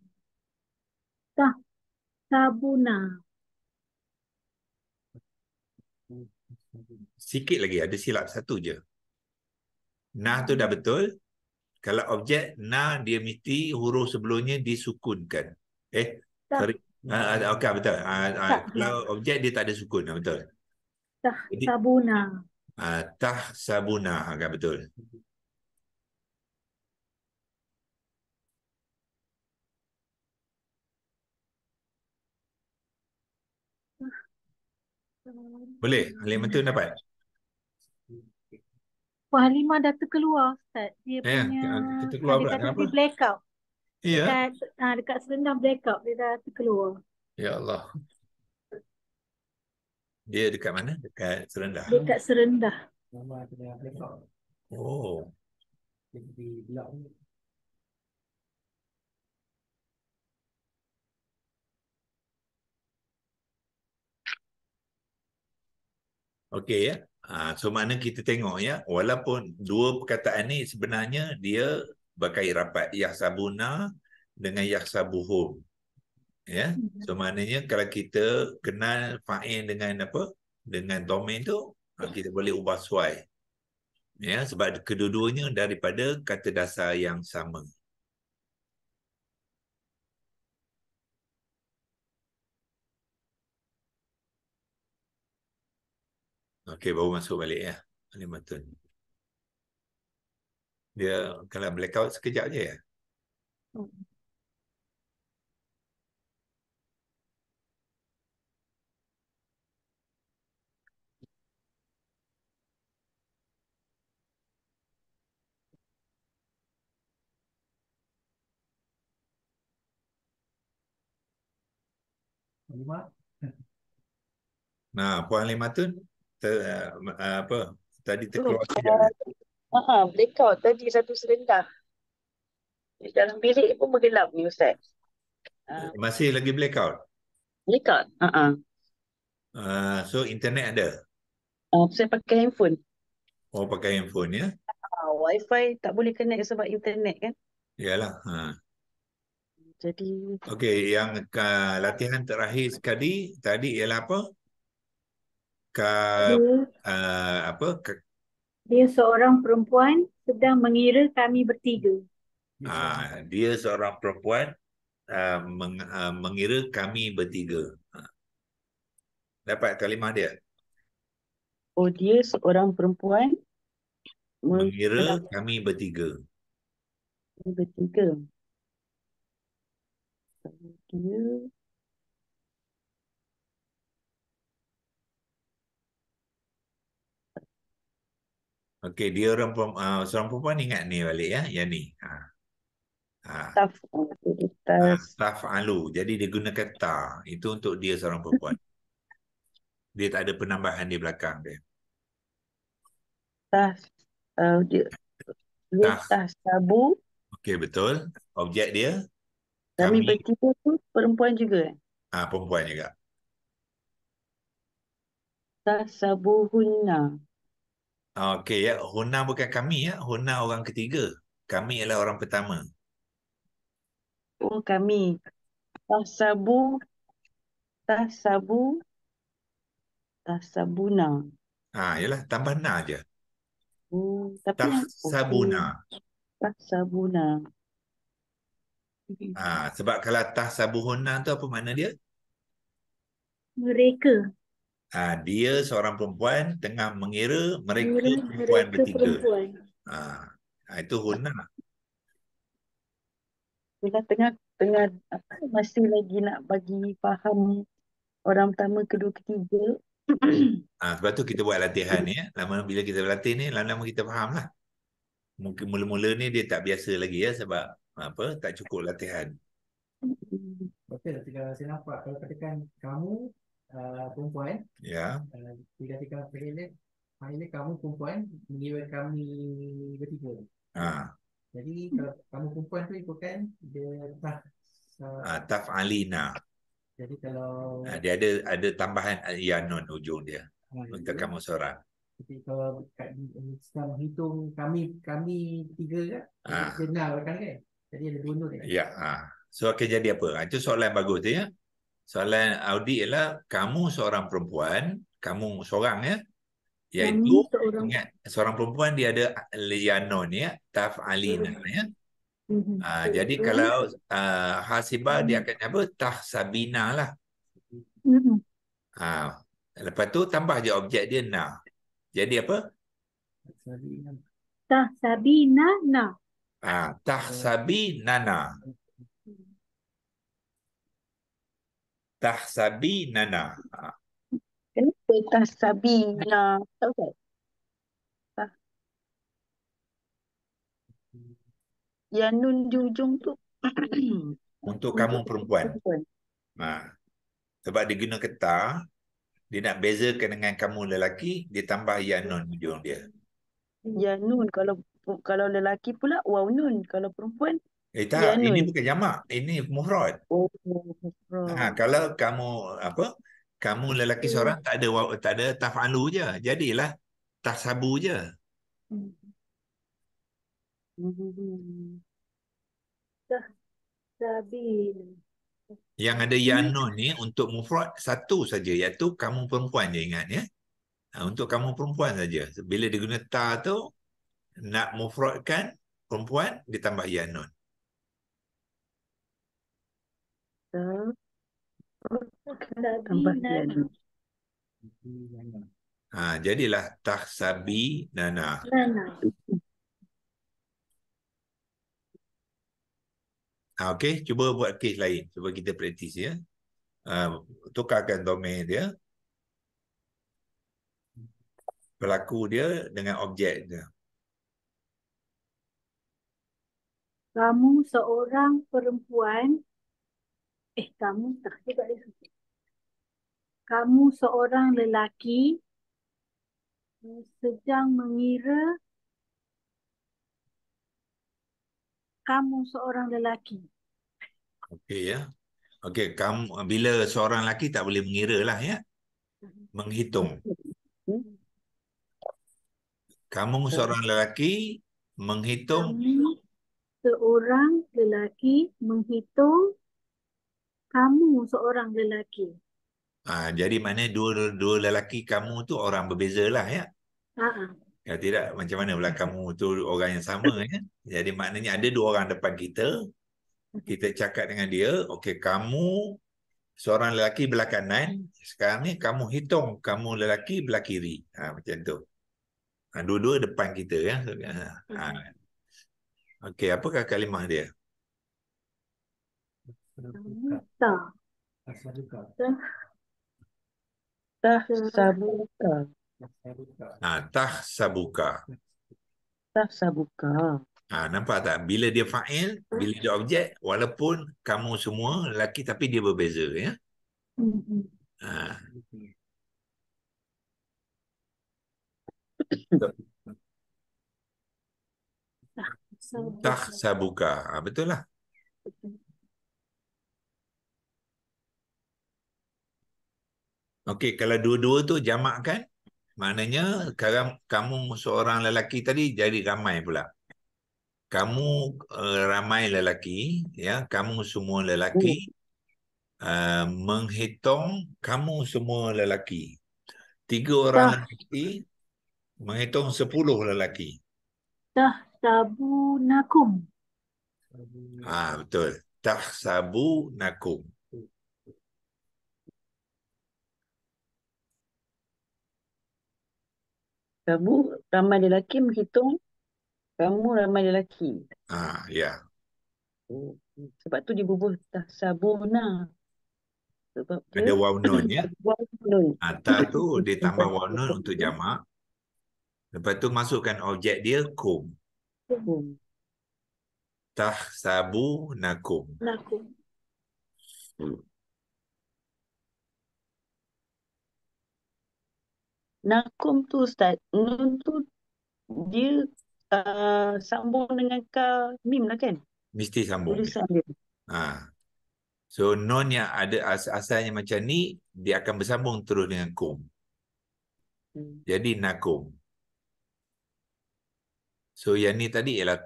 S4: Tahsabuna.
S1: Sikit lagi, ada silap satu je. Nah tu dah betul. Kalau objek nah dia mesti huruf sebelumnya disukunkan. Sorry. Okey, betul. Kalau objek dia tak ada sukun, betul.
S4: Tahsabuna.
S1: Tahsabuna, agak betul. Boleh? Halimah tu dapat?
S4: Puan Halimah dah terkeluar, Ustaz. Dia punya
S1: kita keluar pula.
S4: kata dia blackout.
S1: Ya.
S4: Dekat serendah blackout dia dah terkeluar.
S1: Ya Allah. Dia dekat mana? Dekat serendah.
S4: Dekat serendah.
S2: Nama dia blackout.
S1: Oh.
S2: Di blok ni.
S1: Okey ya. So mana kita tengok ya, walaupun dua perkataan ni sebenarnya dia berkait rapat, yahsabuna dengan yahsabuhum. Ya. So maknanya kalau kita kenal fa'il dengan apa? Dengan domain tu, kita boleh ubah suai. Ya, sebab kedua-duanya daripada kata dasar yang sama. Okey, baru masuk balik ya. Alimatun. Dia kalau blackout sekejap je ya. Nah, Puan Alimatun apa tadi terkeluar sekejap je.
S3: Blackout tadi satu serendah. Di dalam bilik pun bergelap ni Ustaz.
S1: Masih lagi blackout?
S3: Blackout?
S1: So internet ada?
S3: Saya pakai handphone.
S1: Oh, pakai handphone ya?
S3: Wifi tak boleh connect sebab internet kan?
S1: Yalah.
S3: Jadi
S1: Okey, yang latihan terakhir sekali tadi ialah apa? Ka,
S4: Dia,
S1: apa?
S4: dia seorang perempuan sedang mengira kami bertiga.
S1: Dia seorang perempuan mengira kami bertiga. Dapat kalimah dia.
S3: dia seorang perempuan
S1: Mengira
S3: kenapa
S1: kami bertiga.
S3: bertiga? Dia
S1: Okey, dia seorang perempuan, ingat ni balik ya, yang ni. Ha.
S3: taf tas
S1: Taf'alu. Jadi dia gunakan ta. Itu untuk dia seorang perempuan. Dia tak ada penambahan di belakang dia.
S3: tas dia
S1: Taf.
S3: tas sabu.
S1: Okey, betul. Objek dia
S3: Kami
S1: kami
S3: bertiga tu perempuan juga.
S1: perempuan juga.
S3: Tas sabu hunna.
S1: Okey ya, Huna bukan kami ya. Huna orang ketiga. Kami adalah orang pertama.
S3: Kami. Tas sabu, tas sabu, tas sabuna.
S1: Yalah, tambah na je.
S3: Tapi
S1: Tah
S3: yang
S1: sabuna.
S3: tas sabuna.
S1: Sebab kalau tah sabuhuna tu apa makna dia?
S4: Mereka.
S1: Dia seorang perempuan tengah mengira mereka perempuan
S4: Mereka
S1: bertiga.
S4: perempuan.
S1: Itu huna.
S3: Tengah apa, masih lagi nak bagi faham orang pertama, kedua, ketiga.
S1: Sebab tu kita buat latihan ni ya. Lama bila kita berlatih ni, lama-lama kita faham lah. Mungkin mula-mula ni dia tak biasa lagi ya, sebab apa, tak cukup latihan.
S2: Betul, ketika saya nampak kalau katakan kamu perempuan,
S1: Ya.
S2: dikatakan Pilih kamu perempuan mengira kami bertiga. Jadi kalau kamu perempuan tu ikutkan dia
S1: Taf'alina.
S2: Jadi kalau
S1: Dia ada tambahan yanun ujung dia untuk kamu seorang.
S2: jadi kalau sedang menghitung kami tiga kan, dia nak kan? Jadi ada dua nun kan?
S1: Ya. So akan jadi apa? Itu soalan bagus tu ya. Soalan Audi ialah kamu seorang perempuan, kamu seorang ya. Iaitu ingat seorang perempuan dia ada lianon ya, taf'alina ya. Jadi kalau hasibah dia akan apa? Tahsabina lah. Lepas tu tambah je objek dia na. Jadi apa?
S4: Tahsabina na.
S1: Tahsabinana. Tahsabinana.
S3: Kenapa tahsabina? Tahu tak? Yang nun di ujung tu
S1: Untuk kamu perempuan. Sebab dia guna kata, dia nak bezakan dengan kamu lelaki, dia tambah ya nun ujung dia.
S3: Ya nun, kalau lelaki pula waw nun, kalau perempuan
S1: Tak,
S3: ya
S1: ini
S3: nun.
S1: bukan jamak, ini mufrad. Kalau kamu apa? Kamu lelaki seorang tak ada taf'alu je. Jadilah tahsabu je.
S4: Tahsabina.
S1: Yang ada ya nun ni untuk mufrad satu saja, iaitu kamu perempuan je, ingat ya. Untuk kamu perempuan saja. Bila dia guna ta tu nak mufradkan perempuan, ditambah ya nun.
S3: Tambah ya nun.
S1: Jadilah tahsabi nana. Okey, cuba buat kes lain. Cuba kita praktis ya. Tukarkan domain dia. Pelaku dia dengan objek dia.
S4: Kamu seorang perempuan. Kamu tak juga dia. Kamu seorang lelaki sedang mengira kamu seorang lelaki.
S1: Okey ya. Okey, kamu bila seorang lelaki tak boleh mengira lah ya. Menghitung. Kamu seorang lelaki menghitung
S4: Seorang lelaki menghitung kamu seorang lelaki.
S1: Jadi maknanya dua lelaki kamu tu orang berbeza lah ya.
S4: Ah,
S1: Ya tidak, macam mana pula kamu tu orang yang sama ya. Jadi maknanya ada dua orang depan kita. Kita cakap dengan dia, okey kamu seorang lelaki belah kanan, sekarang ni kamu hitung kamu lelaki belah kiri. Macam tu. Dua-dua depan kita ya. Okey, apakah kalimah dia?
S2: Tak.
S4: tak.
S2: Asaduka.
S3: Tahsabuka.
S1: Tahsabuka.
S3: Tahsabuka.
S1: Nampak tak? Bila dia fa'il, bila dia objek, walaupun kamu semua lelaki tapi dia berbeza ya. Ha. Tahsabuka. Betul lah. Okey, kalau dua-dua tu jamak kan? Maknanya kamu seorang lelaki tadi jadi ramai pula. Kamu ramai lelaki, ya, kamu semua lelaki menghitung kamu semua lelaki. 3 orang lelaki menghitung 10 lelaki.
S4: Tahsabunakum.
S1: Betul. Tahsabunakum.
S3: Kamu ramai lelaki menghitung kamu ramai lelaki.
S1: Ya.
S3: Sebab tu dia bubuh tahsabuna. Sebab dia
S1: Ada waw nun ya.
S3: waw nun.
S1: Ta tu dia tambah waw nun untuk jamak. Lepas tu masukkan objek dia kum. Tahsabunakum.
S4: Nakum.
S3: Nakum tu Ustaz, nun tu dia sambung dengan ka mim lah kan?
S1: Mesti sambung.
S3: Tulisan dia.
S1: So nun yang ada asalnya macam ni, dia akan bersambung terus dengan kum. Jadi nakum. So yang ni tadi ialah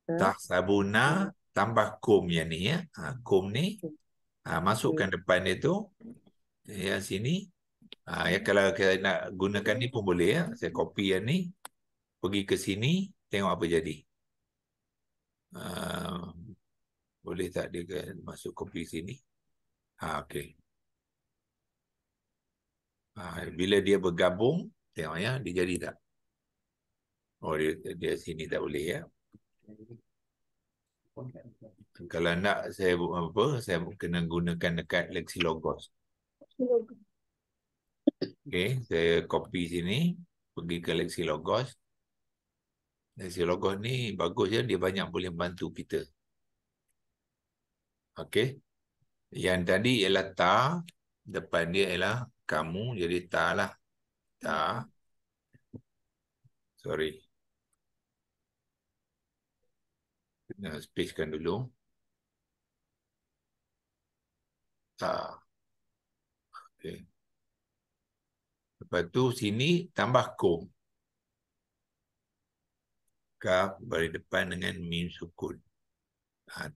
S1: tahsabuna tambah kum yang ni ya. Kum ni masukkan depan dia tu. Ya sini. Ya kalau nak gunakan ni pun boleh ya. Saya copy yang ni. Pergi ke sini. Tengok apa jadi. Boleh tak dia masuk copy sini. Okey. Bila dia bergabung. Tengok ya. Dia jadi tak? Oh dia sini tak boleh ya. Kalau nak saya apa? Saya kena gunakan dekat Lexilogos. Okey. Saya copy sini. Pergi ke Lexilogos. Lexilogos ni bagus ya. Dia banyak boleh bantu kita. Okey. Yang tadi ialah ta. Depan dia ialah kamu. Jadi ta lah. Ta. Sorry. Kena spacekan dulu. Ta. Okey. Lepas tu sini tambah kum. Kaf beri depan dengan mim sukun.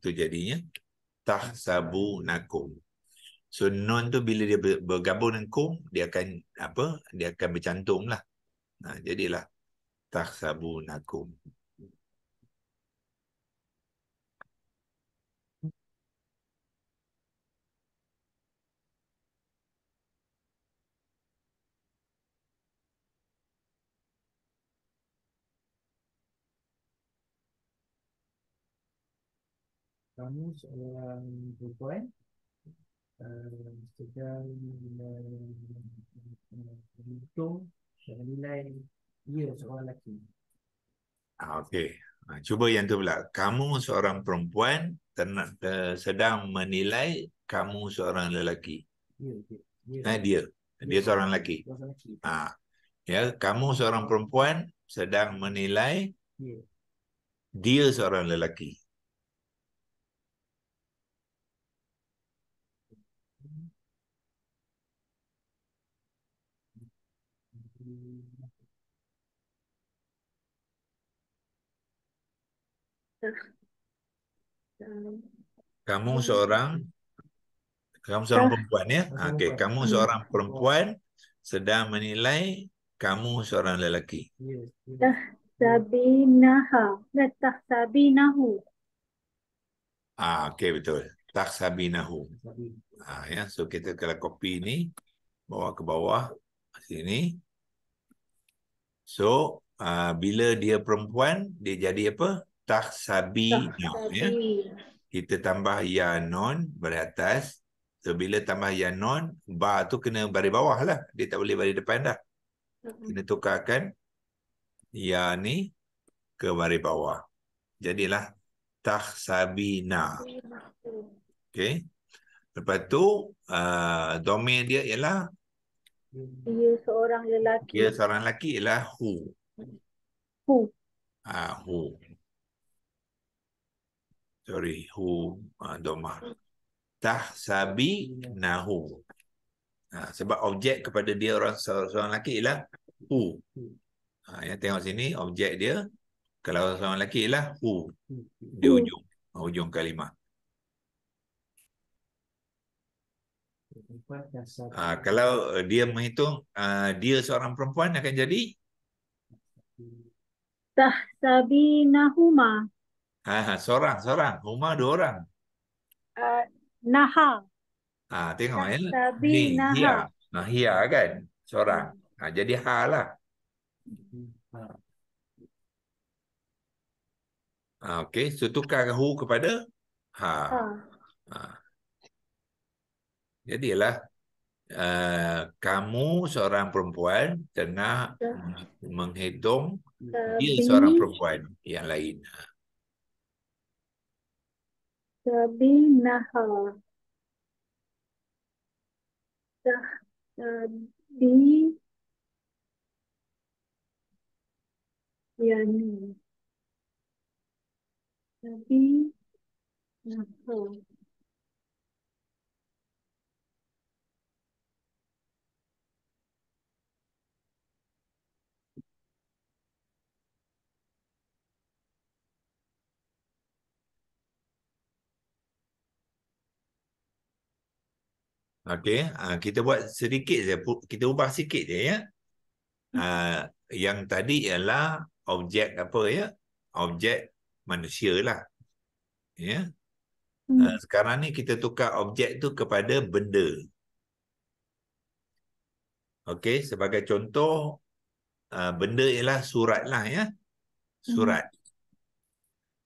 S1: Tu jadinya tahsabunakum. So nun tu bila dia bergabung dengan kum, dia akan apa? Dia akan bercantum lah. Jadilah tahsabunakum.
S2: Kamu seorang perempuan sedang menghitung dan menilai dia seorang lelaki.
S1: Okey. Cuba yang tu pula. Kamu seorang perempuan sedang menilai kamu seorang lelaki. Dia. Dia seorang lelaki. Ya, kamu seorang perempuan sedang menilai dia seorang lelaki. Kamu seorang perempuan ya. Okey, kamu seorang perempuan sedang menilai kamu seorang lelaki.
S4: Tahsabinaha. Tahsabinahu.
S1: Okey, betul. Taksabinahu. Ya, so kita kalau copy ni bawa ke bawah sini. So bila dia perempuan dia jadi apa? Taksabina ya. Kita tambah ya non baris atas. So bila tambah ya non, ba tu kena baris bawah lah. Dia tak boleh baris depan dah. Kena tukarkan ya ni ke baris bawah. Jadilah taksabina. Okey. Lepas tu domain dia ialah
S4: Dia seorang lelaki.
S1: dia seorang lelaki ialah who.
S4: Who.
S1: Who. Sorry, who domah. Tahsabinahu. Sebab objek kepada dia seorang lelaki ialah who. Yang tengok sini objek dia kalau seorang lelaki ialah who di ujung kalimah. Kalau dia menghitung dia seorang perempuan akan jadi
S4: Tahsabinahuma.
S1: Seorang. Huma dua orang.
S4: Naha.
S1: Tengok ya. Ni
S4: Tahsabinaha.
S1: Hia kan? Seorang. Jadi ha lah. Okey, so tukar hu kepada ha. Jadilah kamu seorang perempuan tengah menghitung dia seorang perempuan yang lain.
S4: Sabinaha. Tahsabi. Yani. Sabinaha.
S1: Okey, kita buat sedikit je, kita ubah sikit je ya. Yang tadi ialah objek apa ya? Objek manusia lah. Ya. Sekarang ni kita tukar objek tu kepada benda. Okey, sebagai contoh benda ialah surat lah ya. Surat.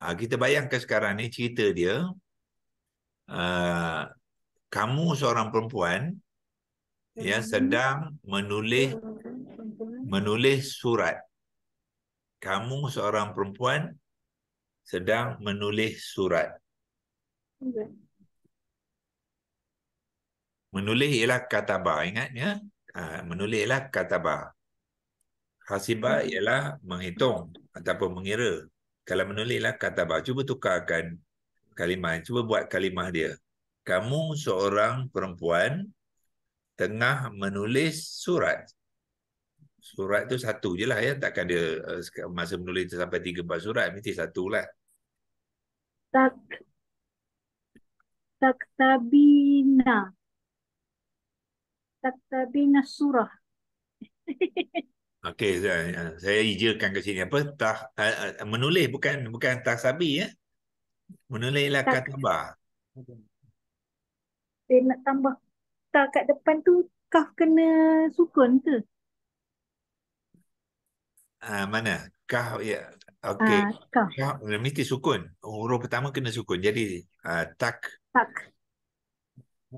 S1: Kita bayangkan sekarang ni cerita dia kamu seorang perempuan yang sedang menulis surat. Kamu seorang perempuan sedang menulis surat. Menulis ialah kataba, ingat ya? Menulis ialah kataba. Hasibah ialah menghitung ataupun mengira. Kalau menulis ialah kataba. Cuba tukarkan kalimah. Cuba buat kalimah dia. Kamu seorang perempuan tengah menulis surat. Surat tu satu je lah ya. Takkan dia masa menulis sampai 3-4 surat. Mesti satu lah.
S4: Taktabina. Taktabina surah.
S1: Okey, saya ijakan ke sini apa? Menulis bukan tahsabi ya. Menulis ialah kataba.
S4: Dia nak tambah tak kat depan tu kaf kena sukun ke?
S1: Mana? Kaf ya. Okey.
S4: Kaf.
S1: Kaf mesti sukun. Huruf pertama kena sukun. Jadi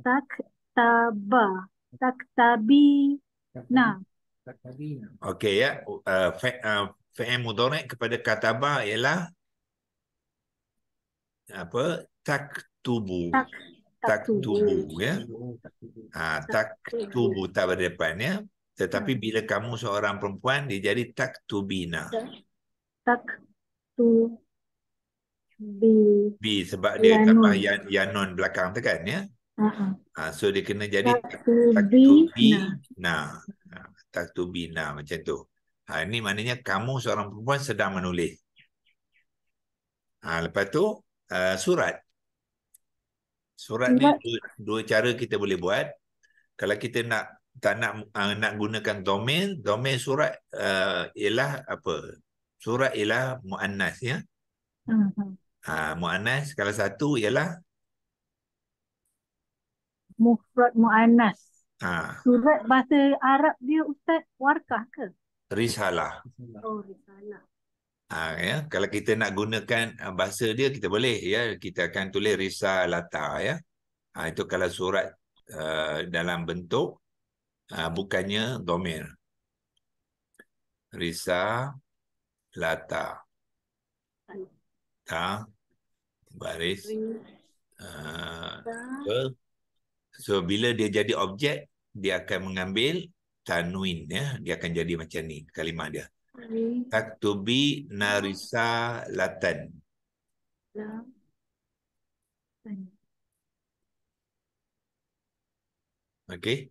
S4: Taktaba. Taktabina.
S1: Okey ya. Fi'il mudhari' kepada kataba ialah apa? Taktubu. Taktubu ya. Taktubu tak berdepan ya. Tetapi bila kamu seorang perempuan dia jadi taktubina. Bi sebab dia tambah yanon belakang tu kan ya. So dia kena jadi taktubina. Taktubina macam tu. Ini maknanya kamu seorang perempuan sedang menulis. Lepas tu surat. Surat ni dua cara kita boleh buat. Kalau kita tak nak gunakan domain surat ialah apa? Surat ialah muannas ya. Muannas kalau satu ialah
S4: mufrad muannas.
S1: ha,
S4: Surat bahasa Arab dia Ustaz warkah ke?
S1: risalah.
S4: Oh, risalah.
S1: Ya, kalau kita nak gunakan bahasa dia kita boleh ya, kita akan tulis risalata ya. Itu kalau surat dalam bentuk bukannya dhamir. Risalata. Ta baris so bila dia jadi objek dia akan mengambil tanwin ya, dia akan jadi macam ni kalimah dia. Taktubi narisalatan. Okey.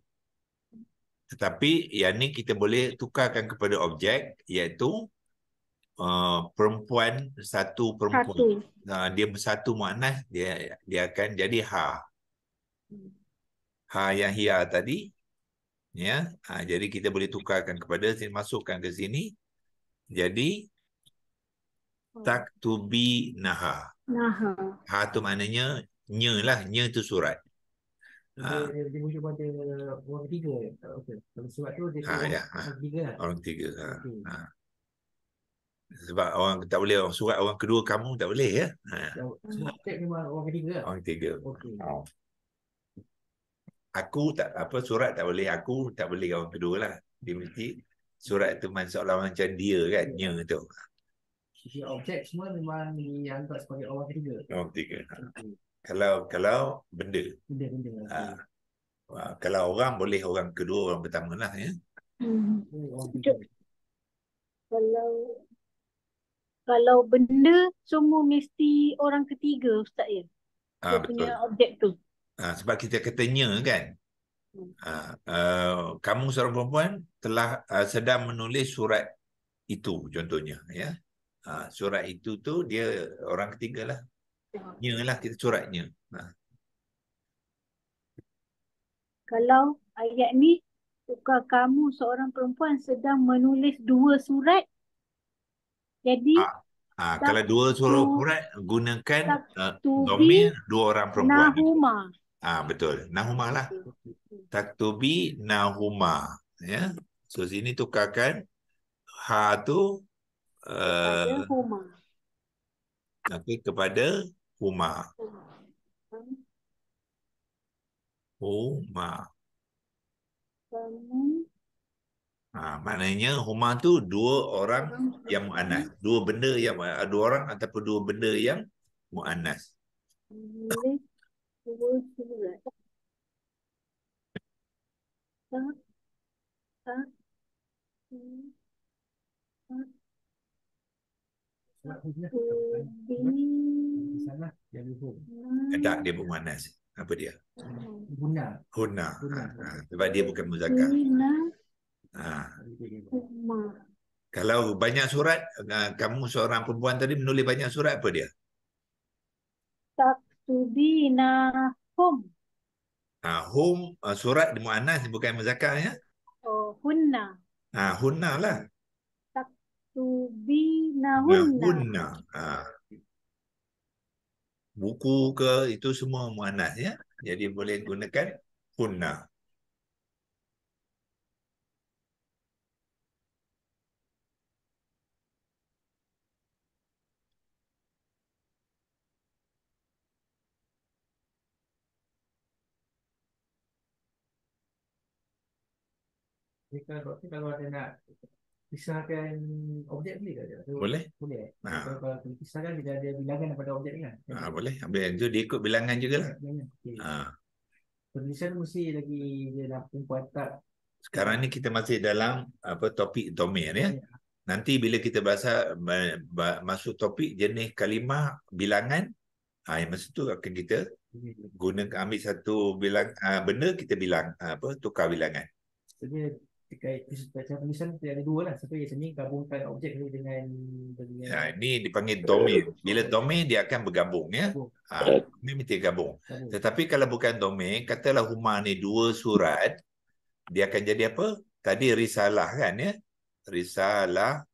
S1: Tetapi yang ni kita boleh tukarkan kepada objek iaitu perempuan, satu perempuan. Dia bersatu muannas, dia akan jadi ha. Ha yang hiya tadi ya. Jadi kita boleh tukarkan kepada sini, masukkan ke sini. Jadi taktubi naha. Ha tu maknanya nya lah, nya tu surat.
S2: Dia muncul pada orang ketiga. Okey. Kalau surat tu dia orang ketiga lah.
S1: Orang ketiga. Sebab orang tak boleh surat orang kedua kamu tak boleh ya.
S2: Surat memang orang ketiga lah.
S1: Orang ketiga.
S2: Okey.
S1: Aku tak surat tak boleh, aku tak boleh orang kedua lah. Dia mesti surat tu seolah macam dia kan, nya tu.
S2: Sisi objek semua memang dianggap sebagai orang ketiga.
S1: Orang ketiga. Kalau benda. Kalau orang boleh orang kedua, orang pertama lah ya.
S4: Kalau benda semua mesti orang ketiga Ustaz ya. Dia
S1: Betul.
S4: punya objek tu.
S1: Sebab kita katanya kan. Kamu seorang perempuan telah sedang menulis surat itu contohnya ya. Surat itu tu dia orang ketiga lah. Nya lah kita suratnya.
S4: Kalau ayat ni tukar kamu seorang perempuan sedang menulis dua surat. Jadi
S1: kalau dua surat gunakan dhamir dua orang perempuan.
S4: Nahuma.
S1: Betul. Nahuma lah. Taktubi nahuma ya. So sini tukarkan ha tu
S4: Huma.
S1: Kepada huma. Huma. Maknanya huma tu dua orang yang muannas, dua benda yang dua orang ataupun dua benda yang muannas.
S4: Dua surat.
S1: Tak, dia muannas. Apa dia? Hunna. Sebab dia bukan muzakkar. Kalau banyak surat, kamu seorang perempuan tadi menulis banyak surat, apa dia?
S4: Taktubina hum.
S1: Hum surat muannas bukan muzakkar ya?
S4: Hunna.
S1: Hunna lah.
S4: Taktubina hunna.
S1: Buku ke itu semua muannas ya. Jadi boleh gunakan hunna.
S2: Kalau ada nak pisahkan objek boleh tak?
S1: Boleh.
S2: Boleh. Kalau pisahkan dia ada bilangan pada objek kan?
S1: Boleh. Ambil itu dia ikut bilangan jugalah.
S2: Penulisan mesti lagi dia nak perempuan tak.
S1: Sekarang ni kita masih dalam topik dhamir ya. Nanti bila kita masuk topik jenis kalimah bilangan, masa tu akan kita gunakan ambil satu bilang benda kita bilang tukar bilangan.
S2: Jadi terkait cara penulisan ada dua lah. Satu yang sini gabungkan objek ni dengan
S1: Ini dipanggil domain. Bila domain dia akan bergabung ya.
S2: gabung.
S1: Domain mesti gabung. Tetapi kalau bukan domain, katalah Huma ni 2 surat, dia akan jadi apa? Tadi risalah kan ya. Risalah.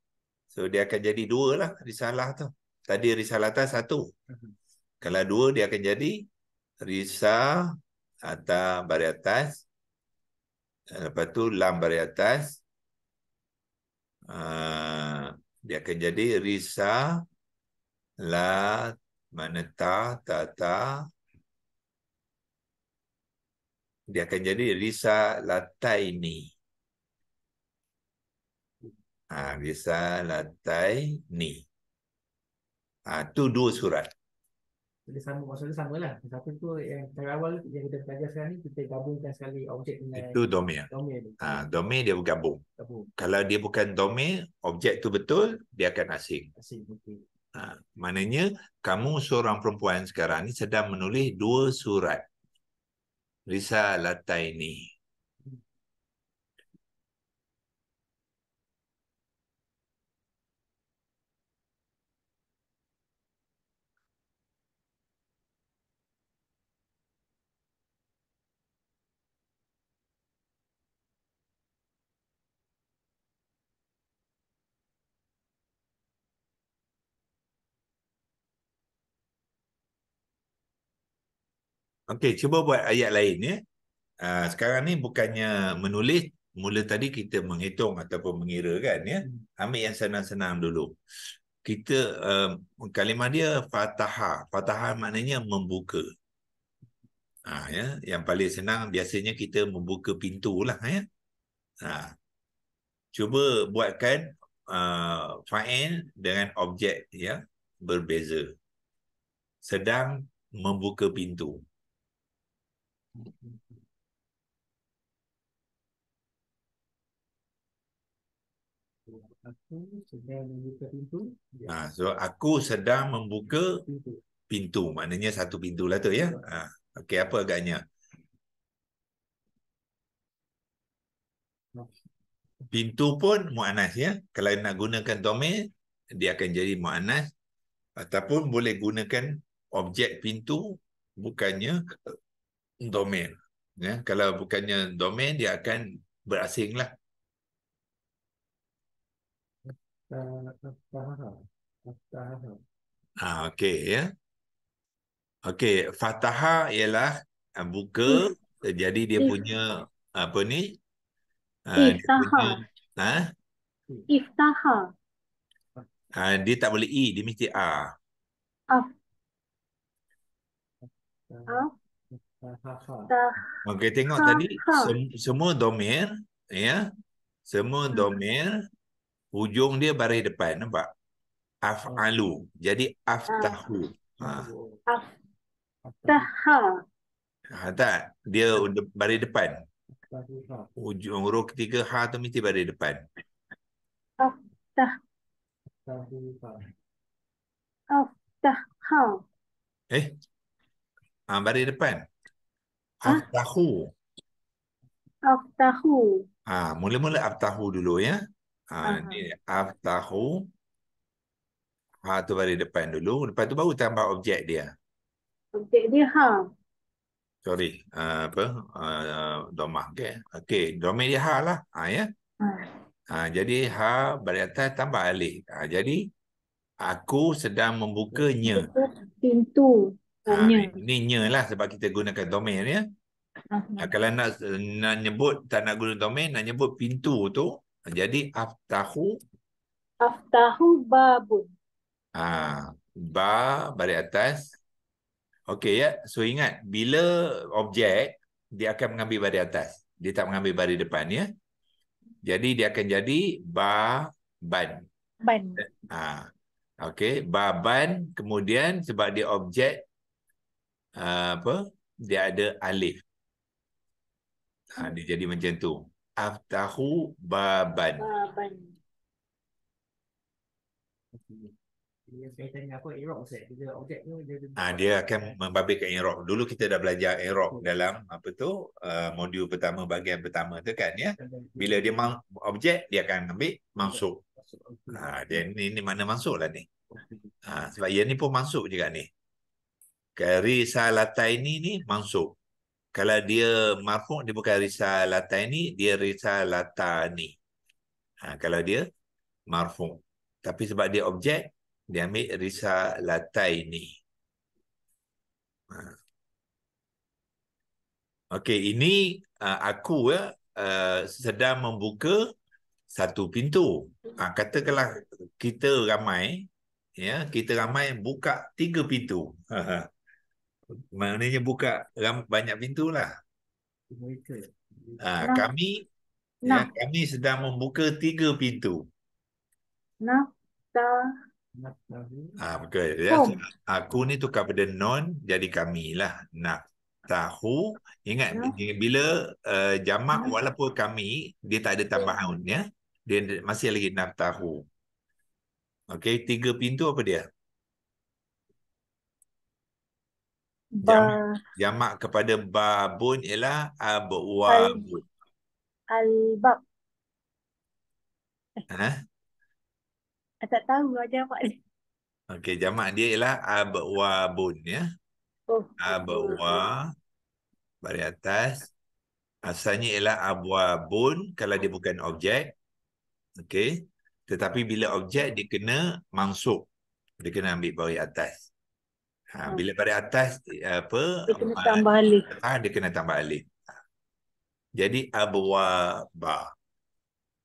S1: So dia akan jadi 2 lah risalah tu. Tadi risalah atas 1. Kalau 2 dia akan jadi risah atas baris atas. Lepas tu lam baris atas. Dia akan jadi risah la mana ta. Dia akan jadi risalataini. Risalataini. Tu 2 surat.
S2: Jadi sama, maksudnya sama lah. Satu tu yang cara awal yang kita belajar sekarang ni, kita gabungkan sekali objek dengan
S1: Itu domain. Domain dia bergabung. Kalau dia bukan domain, objek tu betul, dia akan asing.
S2: Okay.
S1: Maknanya kamu seorang perempuan sekarang ni sedang menulis 2 surat. Risalataini. Okey, cuba buat ayat lain ya. Sekarang ni bukannya menulis, mula tadi kita menghitung ataupun mengira kan ya. Ambil yang senang-senang dulu. Kita kalimah dia fataha. Fataha maknanya membuka. Ya, yang paling senang biasanya kita membuka pintu lah ya. Cuba buatkan fa'il dengan objek ya berbeza. Sedang membuka pintu.
S2: Aku sedang membuka pintu.
S1: So aku sedang membuka pintu. Maknanya satu pintu lah tu ya. Okey, apa agaknya? Pintu pun mu'anas ya. Kalau nak gunakan domain, dia akan jadi mu'anas. Ataupun boleh gunakan objek pintu, bukannya domain. Ya, kalau bukannya domain, dia akan berasing lah. Okey ya. Okey, fataha ialah buka, jadi dia punya apa ni? Dia punya
S4: Iftaha.
S1: Dia tak boleh i, dia mesti a. Okey, tengok tadi semua domir ya. Semua domir hujung dia baris depan, nampak? Af'alu. Jadi aftahu.
S4: Aftaha.
S1: Tak, dia baris depan. Hujung huruf ketiga ha tu mesti baris depan.
S4: Aftaha.
S1: Baris depan. Aftahu.
S4: Aftahu.
S1: Mula-mula aftahu dulu ya. Ni aftahu. Ha tu baris depan dulu. Lepas tu baru tambah objek dia.
S4: Objek dia ha.
S1: Sorry. Domah. Okey, domain dia ha lah. Ya. Jadi ha baris atas tambah alif. Jadi aku sedang membukanya.
S4: Pintu.
S1: Ini nya lah sebab kita gunakan domain ya. Kalau nak nyebut, tak nak guna domain, nak nyebut pintu tu, jadi aftahu.
S4: Aftahu babun.
S1: Ba baris atas. Okey ya. So ingat, bila objek, dia akan mengambil baris atas. Dia tak mengambil baris depan ya. Jadi dia akan jadi ba ban. Okey, baban, kemudian sebab dia objek dia ada alif. Dia jadi macam tu. Aftahu baban.
S2: Dia kaitannya apa? Irok Ustaz. Dia objek tu
S1: Dia akan membabitkan i'rab. Dulu kita dah belajar i'rab dalam apa tu modul pertama, bahagian pertama tu kan ya. Bila dia objek, dia akan ambil mansub. Dia ni mana masuk lah ni. Sebab yang ni pun masuk juga ni. Risalataini ni mansub. Kalau dia marfu' dia bukan risalataini, dia risalatani. Kalau dia marfu'. Tapi sebab dia objek, dia ambil risalataini. Okey, ini aku sedang membuka satu pintu. Katakanlah kita ramai, ya, kita ramai buka 3 pintu. Maknanya buka banyak pintu lah. Kami kami sedang membuka 3 pintu. Betul. Ya. Aku ni tukar pada non jadi kami lah. Nak tahu. Ingat bila jamak walaupun kami dia tak ada tambahan ya. Dia masih lagi nak tahu. Okey, 3 pintu apa dia? Jamak kepada babun ialah abwabun.
S4: Al-bab. Tak tahu aja apa ni.
S1: Okey, jamak dia ialah abwabun ya. Abwa baris atas. Asalnya ialah abwabun kalau dia bukan objek. Okey. Tetapi bila objek dia kena mansub. Dia kena ambil baris atas. Bila baris atas
S4: dia kena tambah alif.
S1: Dia kena tambah alif. Jadi abwaba.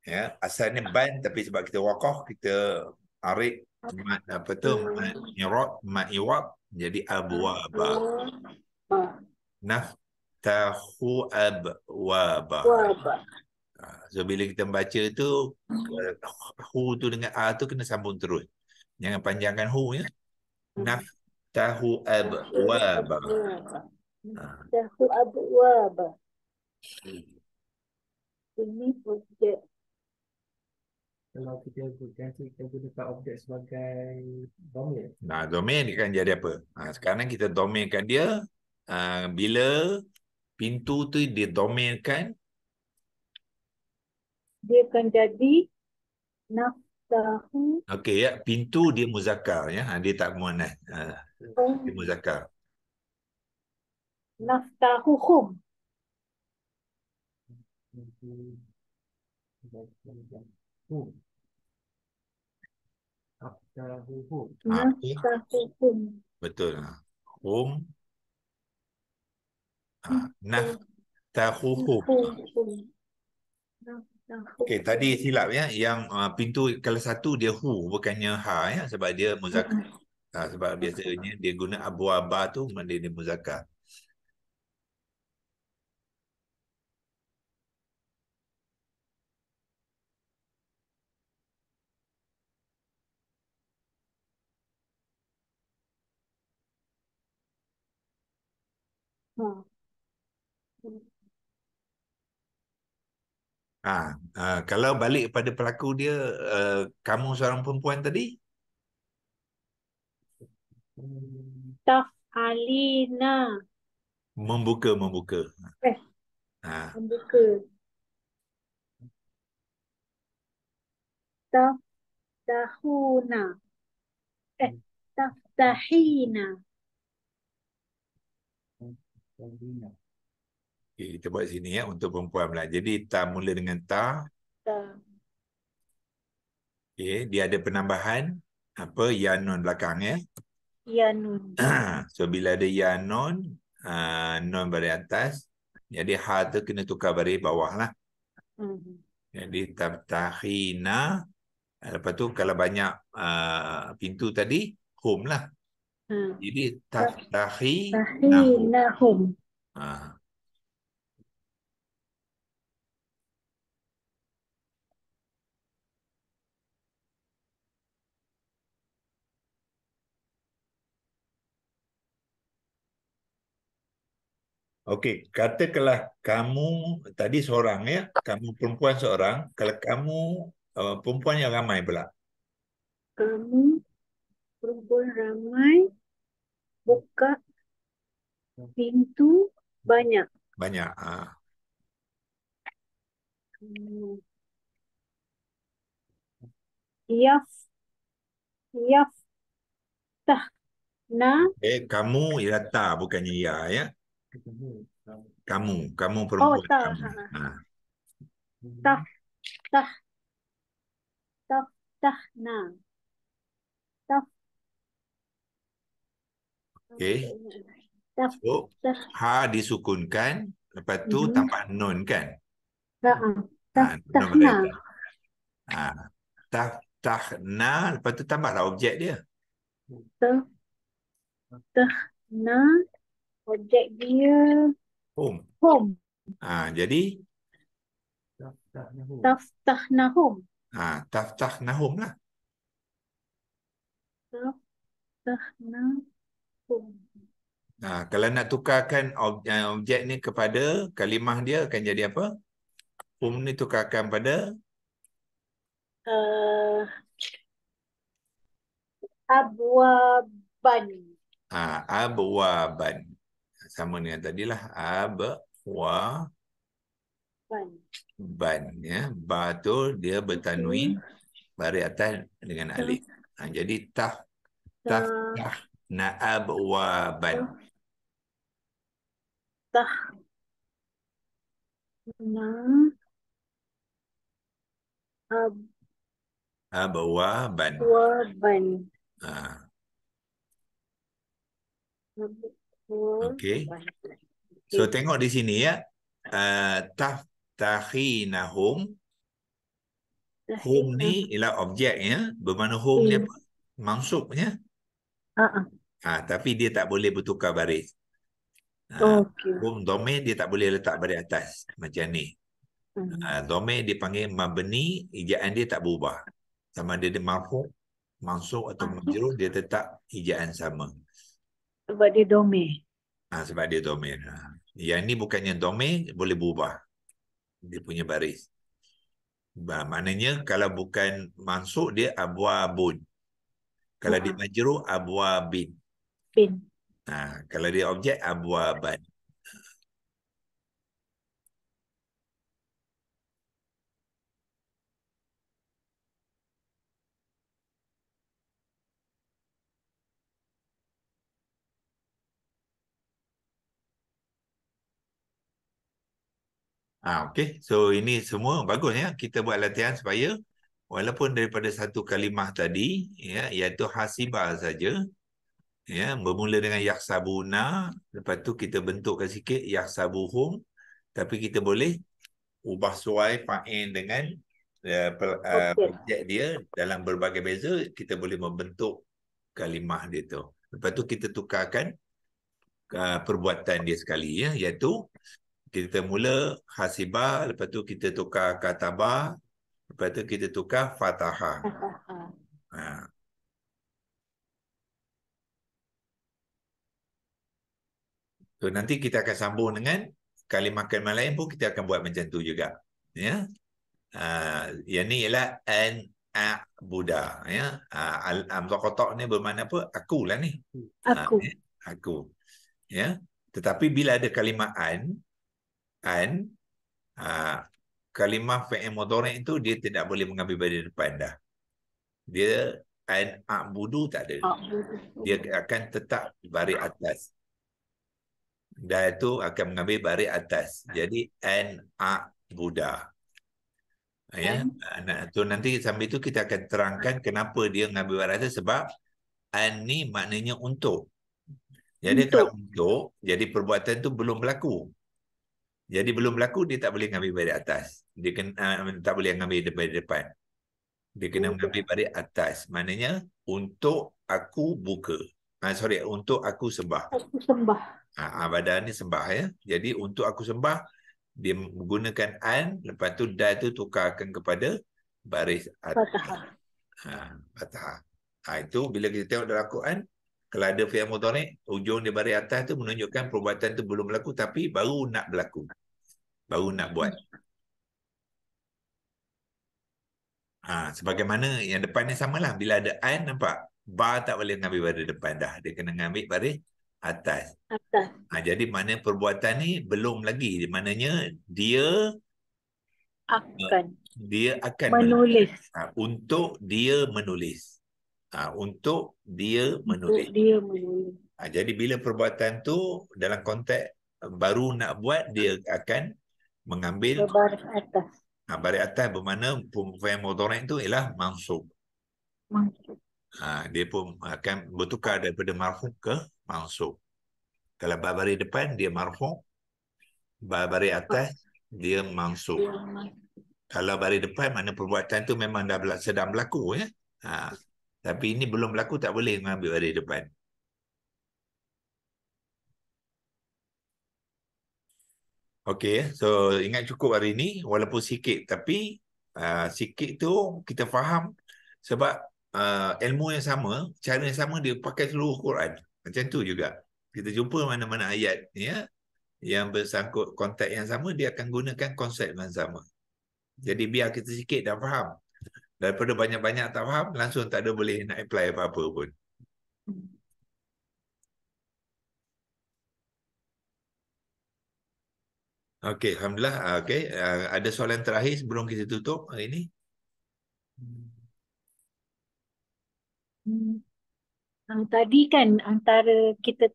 S1: Ya, asalnya ban tapi sebab kita waqaf kita arif ma'iwab jadi abwaba. Naftahu abwaba. So bila kita baca tu hu tu dengan a tu kena sambung terus. Jangan panjangkan hu ya. Naftahu abwaba.
S4: Naftahu abwaba. Ini objek.
S2: Kalau kita gunakan objek sebagai domain.
S1: Domain dia akan jadi apa? Sekarang kita domainkan dia bila pintu tu didomainkan,
S4: dia akan jadi naftahu.
S1: Okey ya, pintu dia muzakkar ya. Dia tak muannas. Dia muzakkar.
S4: Naftahuhum. Naftahuhum.
S1: Betul. Hum. Naftahuhum. Okey, tadi silap ya. Yang pintu kalau satu dia hu bukannya ha ya, sebab dia muzakkar. Sebab biasanya dia guna abwaba tu dia muzakkar. Kalau balik pada pelaku dia, kamu seorang perempuan tadi?
S4: Taf'alina.
S1: Membuka.
S4: Membuka. Taftahuna. Taftahina.
S1: Okay, kita buat sini ya untuk perempuan pula. Jadi ta mula dengan ta. Okay, dia ada penambahan apa ya nun belakang ya.
S4: Ya nun.
S1: So bila ada ya nun, nun baris atas, jadi ha tu kena tukar baris bawah lah. Jadi tabtahina. Lepas tu kalau banyak pintu tadi, hum lah. Jadi tabtahinahum. Okey, katakanlah kamu tadi seorang ya, kamu perempuan seorang, kalau kamu perempuan yang ramai pula.
S4: Kamu Perempuan ramai, buka pintu banyak.
S1: Banyak.
S4: Hmm. Yaf, yaftahna.
S1: Kamu yata bukannya ya, ya. Kamu
S4: Oh,
S1: perempuan
S4: tah,
S1: kamu.
S4: tah, tah, taftahna. Taf,
S1: Okey.
S4: taf,
S1: So,
S4: tah.
S1: ha disukunkan, lepas tu tambah nun kan? Nun
S4: Taftahna.
S1: berada. Taftahna, lepas tu tambahlah objek dia.
S4: Taftahna. Objek dia
S1: Home.
S4: home.
S1: Jadi
S4: Taftahnahum.
S1: Taftahnahum lah.
S4: Taftahnahum.
S1: Kalau nak tukarkan objek ni kepada kalimah dia akan jadi apa? Hum ni tukarkan pada
S4: Abwaban.
S1: abwaban. Sama dengan tadilah abwaban, ya. Ba tu dia bertanwin baris atas dengan alif. Jadi taftah na abwaban.
S4: Na
S1: Abwaban.
S4: abwaban.
S1: Okey. So tengok di sini ya. Taftahinahum. Hum ni ialah objeknya. Bermakna hum ni apa? Mansubnya. Tapi dia tak boleh bertukar baris. Hum domain dia tak boleh letak baris atas. Macam ni. Domain dipanggil mabni, ijaan dia tak berubah. Sama ada dia marfu, mansub atau majrur, dia tetap ijaan sama.
S4: Sebab dia domain.
S1: Sebab dia domain. Yang ni bukannya domain, boleh berubah dia punya baris. Maknanya kalau bukan mansub dia abwabun. Kalau dia majrur abwabin. Kalau dia objek abwaban. Okey. So ini semua bagus ya. Kita buat latihan supaya walaupun daripada satu kalimah tadi, ya, iaitu hasibah saja, ya, bermula dengan yahsabuna, lepas tu kita bentukkan sikit yahsabuhum, tapi kita boleh ubah suai fa'il dengan objek dia dalam berbagai beza, kita boleh membentuk kalimah dia tu. Lepas tu kita tukarkan perbuatan dia sekali, ya, iaitu kita mula hasibah, lepas tu kita tukar katabah, lepas tu kita tukar fatahah. So nanti kita akan sambung dengan kalimah-kalimah lain pun kita akan buat macam tu juga. Ya. Yang ni ialah an a'buda, ya. Hamzah qata' ni bermakna apa? Aku lah ni. Aku. Ya. Tetapi bila ada kalimah kalimah fi'il mudhari' itu dia tidak boleh mengambil baris depan dah. Dia an a'budu tak ada. Dia akan tetap baris atas. Dan itu akan mengambil baris atas. Jadi an a'buda. Ya. Tu nanti sambil itu kita akan terangkan kenapa dia mengambil baris atas, sebab an ni maknanya untuk. Jadi kalau untuk, jadi perbuatan tu belum berlaku. Jadi belum berlaku, dia tak boleh mengambil baris atas. Dia tak boleh mengambil baris depan. Dia kena mengambil baris atas. Maknanya untuk aku buka. Untuk aku sembah. Abadah ni sembah, ya. Jadi untuk aku sembah, dia menggunakan an, lepas tu da tu tukarkan kepada baris atas. Fathah. Itu bila kita tengok dalam Quran, kalau ada fi'il mudhari', ujung dia baris atas tu menunjukkan perbuatan tu belum berlaku tapi baru nak berlaku. Baru nak buat. Sebagaimana yang depan ni samalah. Bila ada an, nampak? Ba tak boleh ambil baris depan dah. Dia kena ambil baris atas.
S4: Atas.
S1: Jadi mana perbuatan ni belum lagi. Maknanya dia
S4: Akan
S1: menulis.
S4: menulis.
S1: Untuk dia menulis. Untuk dia
S4: Untuk
S1: menulis.
S4: dia menulis.
S1: Jadi bila perbuatan tu dalam konteks baru nak buat, dia akan mengambil
S4: Berbaris atas.
S1: baris atas, bermakna fi'il mudhari' itu ialah mansub.
S4: Maksud.
S1: Dia pun akan bertukar daripada marfu' ke mansub. Kalau baris depan dia marfu', baris atas dia mansub.
S4: Dia maksud.
S1: Kalau baris depan mana perbuatan tu memang dah sedang berlaku ya. Tapi ini belum berlaku, tak boleh mengambil baris depan. Okey, so ingat cukup hari ni walaupun sikit, tapi sikit tu kita faham sebab ilmu yang sama, cara yang sama dia pakai seluruh Quran. Macam tu juga. Kita jumpa mana-mana ayat ya yang bersangkut konteks yang sama, dia akan gunakan konsep yang sama. Jadi biar kita sikit dah faham. Daripada banyak-banyak tak faham, langsung tak ada boleh nak apply apa-apa pun. Okey, alhamdulillah. Okey, ada soalan terakhir sebelum kita tutup hari ini?
S4: Tadi kan antara kita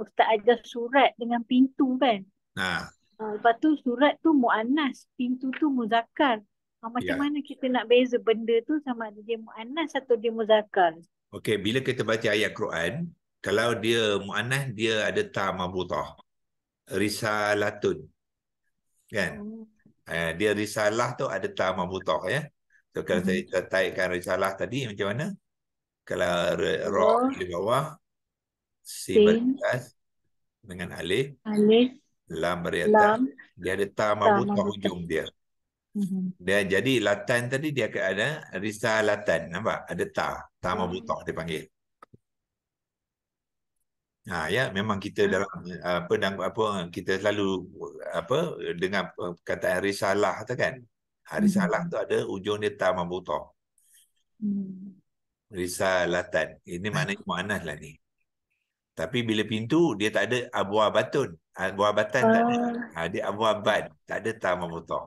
S4: Ustaz ajar surat dengan pintu kan. Lepas tu surat tu mu'annas, pintu tu muzakkar. Macam mana kita nak beza benda tu sama ada dia mu'annas atau dia muzakkar?
S1: Okey, bila kita baca ayat Quran, kalau dia mu'annas, dia ada ta marbutah. Risalatun. Kan? Dia risalah tu ada ta marbutah ya. So kalau saya taikkan risalah tadi macam mana? Kalau ra di bawah, sin atas dengan alif, lam beri atas, dia ada ta marbutah hujung dia. Dan jadi latan tadi dia akan ada risalatan, nampak? Ada ta marbutah dia panggil. Ya, memang kita dalam kita selalu dengan perkataan risalah tu kan. Risalah tu ada ujung dia ta marbutah. Risalatan. Ini maknanya mu'annas lah ni. Tapi bila pintu dia tak ada abwabatun. Abwabatan tak ada. Dia abwaban, tak ada ta marbutah.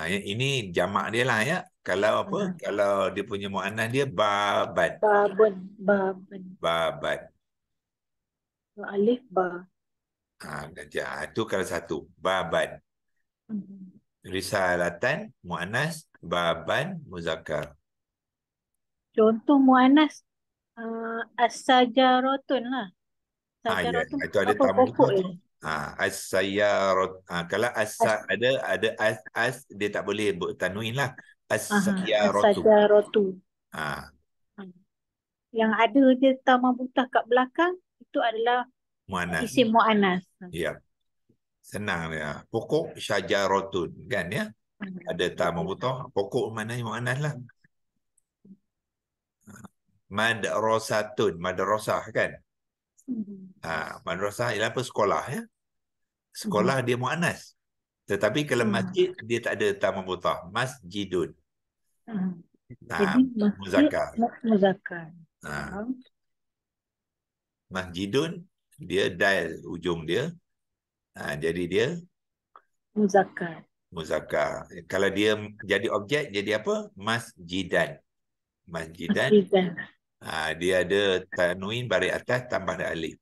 S1: Ini jamak dia lah ya. Kalau kalau dia punya mu'annas dia baban. Baban.
S4: Alif ba.
S1: Itu kalau satu. Baban. Risalatan, mu'annas, baban, muzakkar.
S4: Contoh mu'annas as-sajaratun lah. Sajaratun
S1: itu ada ta marbutah tu. As-sayyarat. Kalau ada as dia tak boleh tanwin lah. As-sayyaratu.
S4: Yang ada dia ta marbutah kat belakang itu adalah
S1: mu'annas.
S4: isim mu'annas.
S1: Ya. Senang dia. Pokok syajaratun kan ya. Ada ta marbutah. Pokok maknanya mu'annas lah. Madrasatun, madrasah kan. Madrasah ialah apa? Sekolah ya. Sekolah dia mu'annas. Tetapi kalau masjid dia tak ada ta marbutah. Masjidun.
S4: Jadi
S1: muzakkar.
S4: Muzakkar.
S1: Masjidun dia dal ujung dia. Jadi dia
S4: muzakkar.
S1: Muzakkar. Kalau dia jadi objek jadi apa? Masjidan. Masjidan. Dia ada tanwin baris atas tambah ada alif.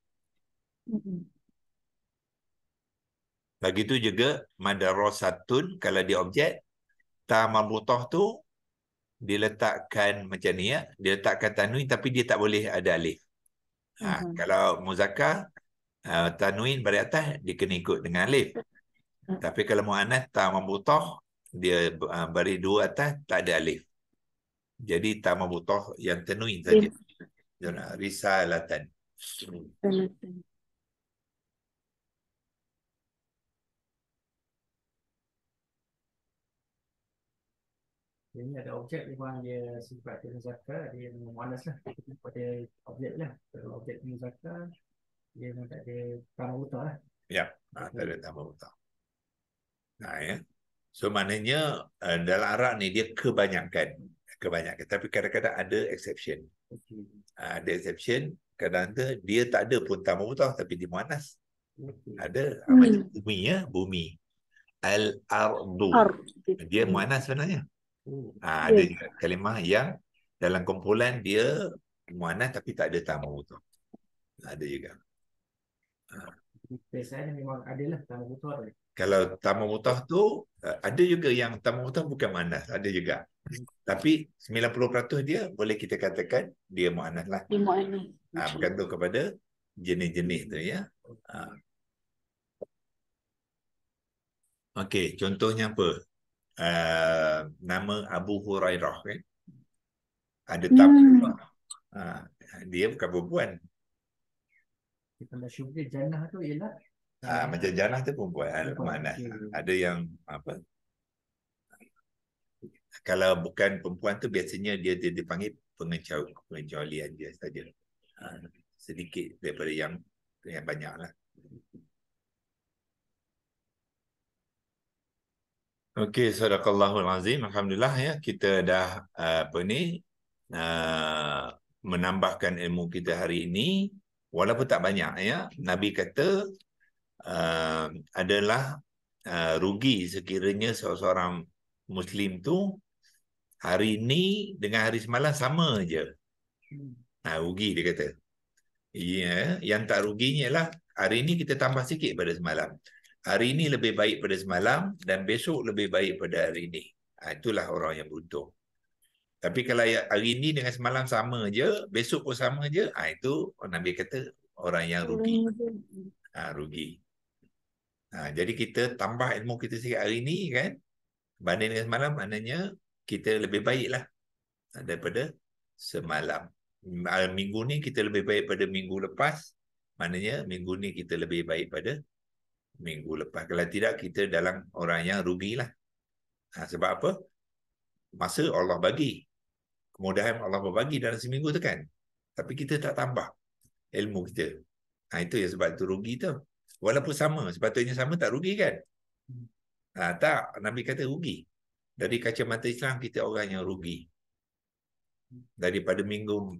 S1: Begitu juga madrasatun, kalau dia objek, ta marbutah tu diletakkan macam ni ya, dia letakkan tanwin tapi dia tak boleh ada alif. Kalau muzakkar, tanwin baris atas dia kena ikut dengan alif. Tapi kalau mu'annas ta marbutah dia baris dua atas tak ada alif. Jadi ta marbutah yang tanwin saja. Risalatan.
S2: Ini ada objek memang dia sifat muzakkar, dia mu'annas lah pada objek lah. Kalau objek muzakkar dia memang tak ada ta marbutah lah.
S1: Ya, tak ada ta marbutah. Ya. So maknanya dalam Arab ni dia kebanyakan. kebanyakan. Tapi kadang-kadang ada exception.
S2: Okey.
S1: Ada exception. Kadang-kadang dia tak ada pun tamah mutah tapi dia muannas.
S2: Okey.
S1: Ada. Macam bumi ya, bumi. Al-ardu.
S4: Ar.
S1: Dia muannas sebenarnya.
S2: Oh.
S1: Ada juga kalimah yang dalam kumpulan dia muannas tapi tak ada tamah mutah. Ada juga.
S2: Biasanya memang adalah tamah mutah.
S1: Kalau tamah mutah tu ada juga yang tamah mutah bukan muannas, ada juga. Tapi 90% dia boleh kita katakan dia muannas lah.
S3: Dia muannas.
S1: Bergantung kepada jenis-jenis tu ya. Okey, contohnya apa? Nama Abu Hurairah kan? Ada tamah mutah. Dia bukan perempuan.
S2: Kalau syurga jannah tu ialah
S1: Macam jannah tu perempuan muannas. Ada yang apa? Kalau bukan perempuan tu biasanya dia dipanggil pengecualian dia saja. Sedikit daripada yang banyak lah. Okey, sadaqallahul azim. Alhamdulillah ya, kita dah menambahkan ilmu kita hari ini walaupun tak banyak ya. Nabi kata adalah rugi sekiranya seorang Muslim tu hari ini dengan hari semalam sama je. Rugi dia kata. Ya, yang tak ruginya lah hari ini kita tambah sikit pada semalam. Hari ini lebih baik pada semalam dan besok lebih baik pada hari ini. Itulah orang yang beruntung. Tapi kalau hari ini dengan semalam sama je, besok pun sama je, itu Nabi kata orang yang rugi. Rugi. Jadi kita tambah ilmu kita sikit hari ini kan, banding dengan semalam, maknanya kita lebih baiklah daripada semalam. Minggu ni kita lebih baik pada minggu lepas, maknanya minggu ni kita lebih baik pada minggu lepas. Kalau tidak, kita dalam orang yang rugilah. Sebab apa? Masa Allah bagi. Kemudahan Allah berbagi dalam seminggu tu kan. Tapi kita tak tambah ilmu kita. Itu yang sebab itu rugi tu. Walaupun sama, sepatutnya sama tak rugi kan? Tak, Nabi kata rugi. Dari kacamata Islam, kita orang yang rugi. Daripada minggu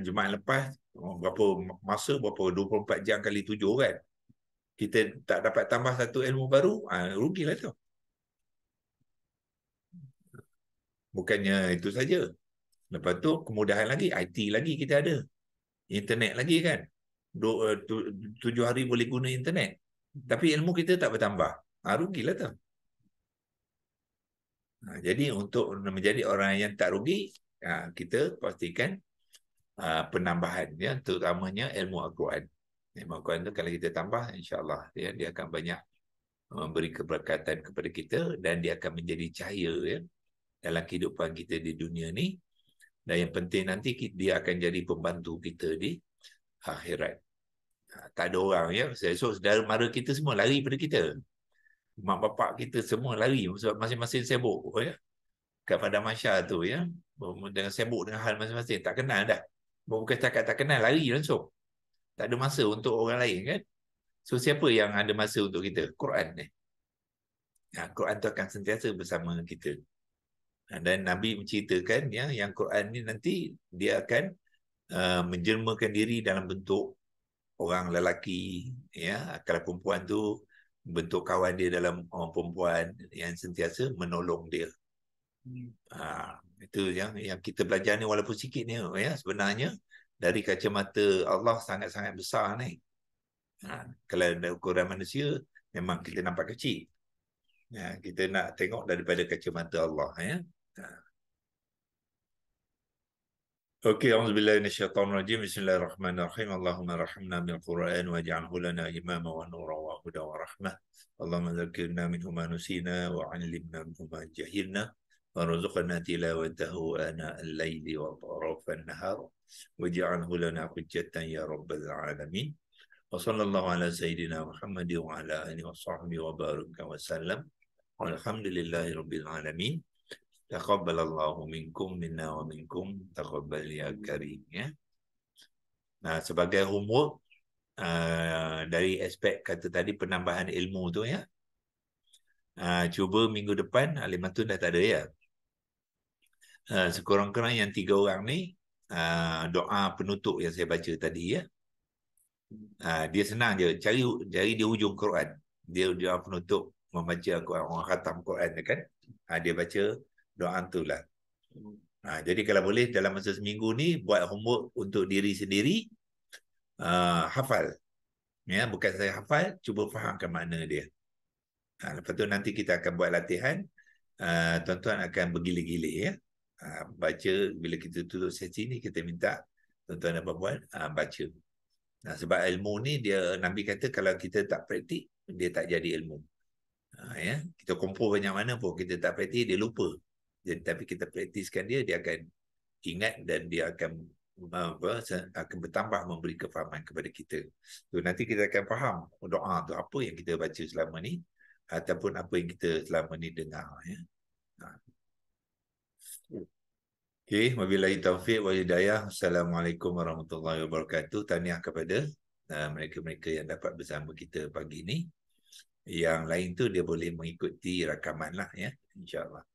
S1: Jumaat lepas, berapa masa, berapa 24 jam kali 7 kan? Kita tak dapat tambah satu ilmu baru, rugilah tu. Bukannya itu saja. Lepas tu kemudahan lagi, IT lagi kita ada. Internet lagi kan. 7 hari boleh guna internet. Tapi ilmu kita tak bertambah. Rugilah tu. Jadi untuk menjadi orang yang tak rugi, kita pastikan penambahan ya, terutamanya ilmu Al-Quran. Ilmu Al-Quran tu kalau kita tambah, insya-Allah dia akan banyak memberi keberkatan kepada kita dan dia akan menjadi cahaya ya dalam kehidupan kita di dunia ni. Dan yang penting nanti dia akan jadi pembantu kita di akhirat. Tak ada orang ya. Esok saudara mara kita semua lari pada kita. Mak bapak kita semua lari sebab masing-masing sibuk ya. Kat padang mahsyar tu ya. Dengan sibuk dengan hal masing-masing. Tak kenal dah. Bukan cakap tak kenal, lari langsung. Tak ada masa untuk orang lain kan. So siapa yang ada masa untuk kita? Quran ni. Quran tu akan sentiasa bersama kita. Dan Nabi menceritakan ya, yang Quran ni nanti dia akan menjelmakan diri dalam bentuk orang lelaki ya. Kalau perempuan tu bentuk kawan dia dalam orang perempuan yang sentiasa menolong dia. Itu yang kita belajar ni walaupun sikit ni ya, sebenarnya dari kacamata Allah sangat-sangat besar ni. Kalau dari ukuran manusia memang kita nampak kecil. Kita nak tengok daripada kacamata Allah ya. Okey, auzubillahi minasyaitonir rajim. Bismillahirrahmanirrahim. Allahumma rahimna bil Qur'an waj'alhu lana imama wa nura wa huda wa rahmah. Allahumma dzakkirna minhu ma nusina wa 'allimna minhu ma jahilna warzuqna tilawatahu ana al-laili wa atrafan nahar waj'alhu lana hujjatan ya rabbal alamin. Wa sallallahu ala sayyidina Muhammad wa ala alihi wa sahbihi wa baraka wa sallam. Walhamdulillahi rabbil alamin. Taqabbalallahu minkum minna wa minkum taqabbal ya karim ya. Sebagai homework dari aspek kata tadi penambahan ilmu tu ya. Cuba minggu depan Alimatun dah tak ada ya. sekurang-kurang yang 3 orang ni doa penutup yang saya baca tadi ya. Dia senang je, cari di ujung Quran. Dia penutup membaca Quran, orang khatam Quran kan. Dia baca doa tu lah. Jadi kalau boleh dalam masa seminggu ni buat homework untuk diri sendiri, hafal. Ya, bukan saya hafal, cuba fahamkan makna dia. Lepas tu nanti kita akan buat latihan. Tuan-tuan akan bergilir-gilir ya. Baca bila kita tutup sesi ni, kita minta tuan-tuan dapat buat baca. Sebab ilmu ni dia Nabi kata kalau kita tak praktik dia tak jadi ilmu. Ya, kita kumpul banyak mana pun kita tak praktik dia lupa. Jadi tapi kita praktiskan dia akan ingat dan dia akan bertambah memberi kefahaman kepada kita. So, nanti kita akan faham doa tu apa yang kita baca selama ni ataupun apa yang kita selama ni dengar ya. Okey, wabillahi taufiq wal hidayah. Assalamualaikum warahmatullahi wabarakatuh. Tahniah kepada mereka-mereka yang dapat bersama kita pagi ini. Yang lain tu dia boleh mengikuti rakaman lah ya, insya-Allah.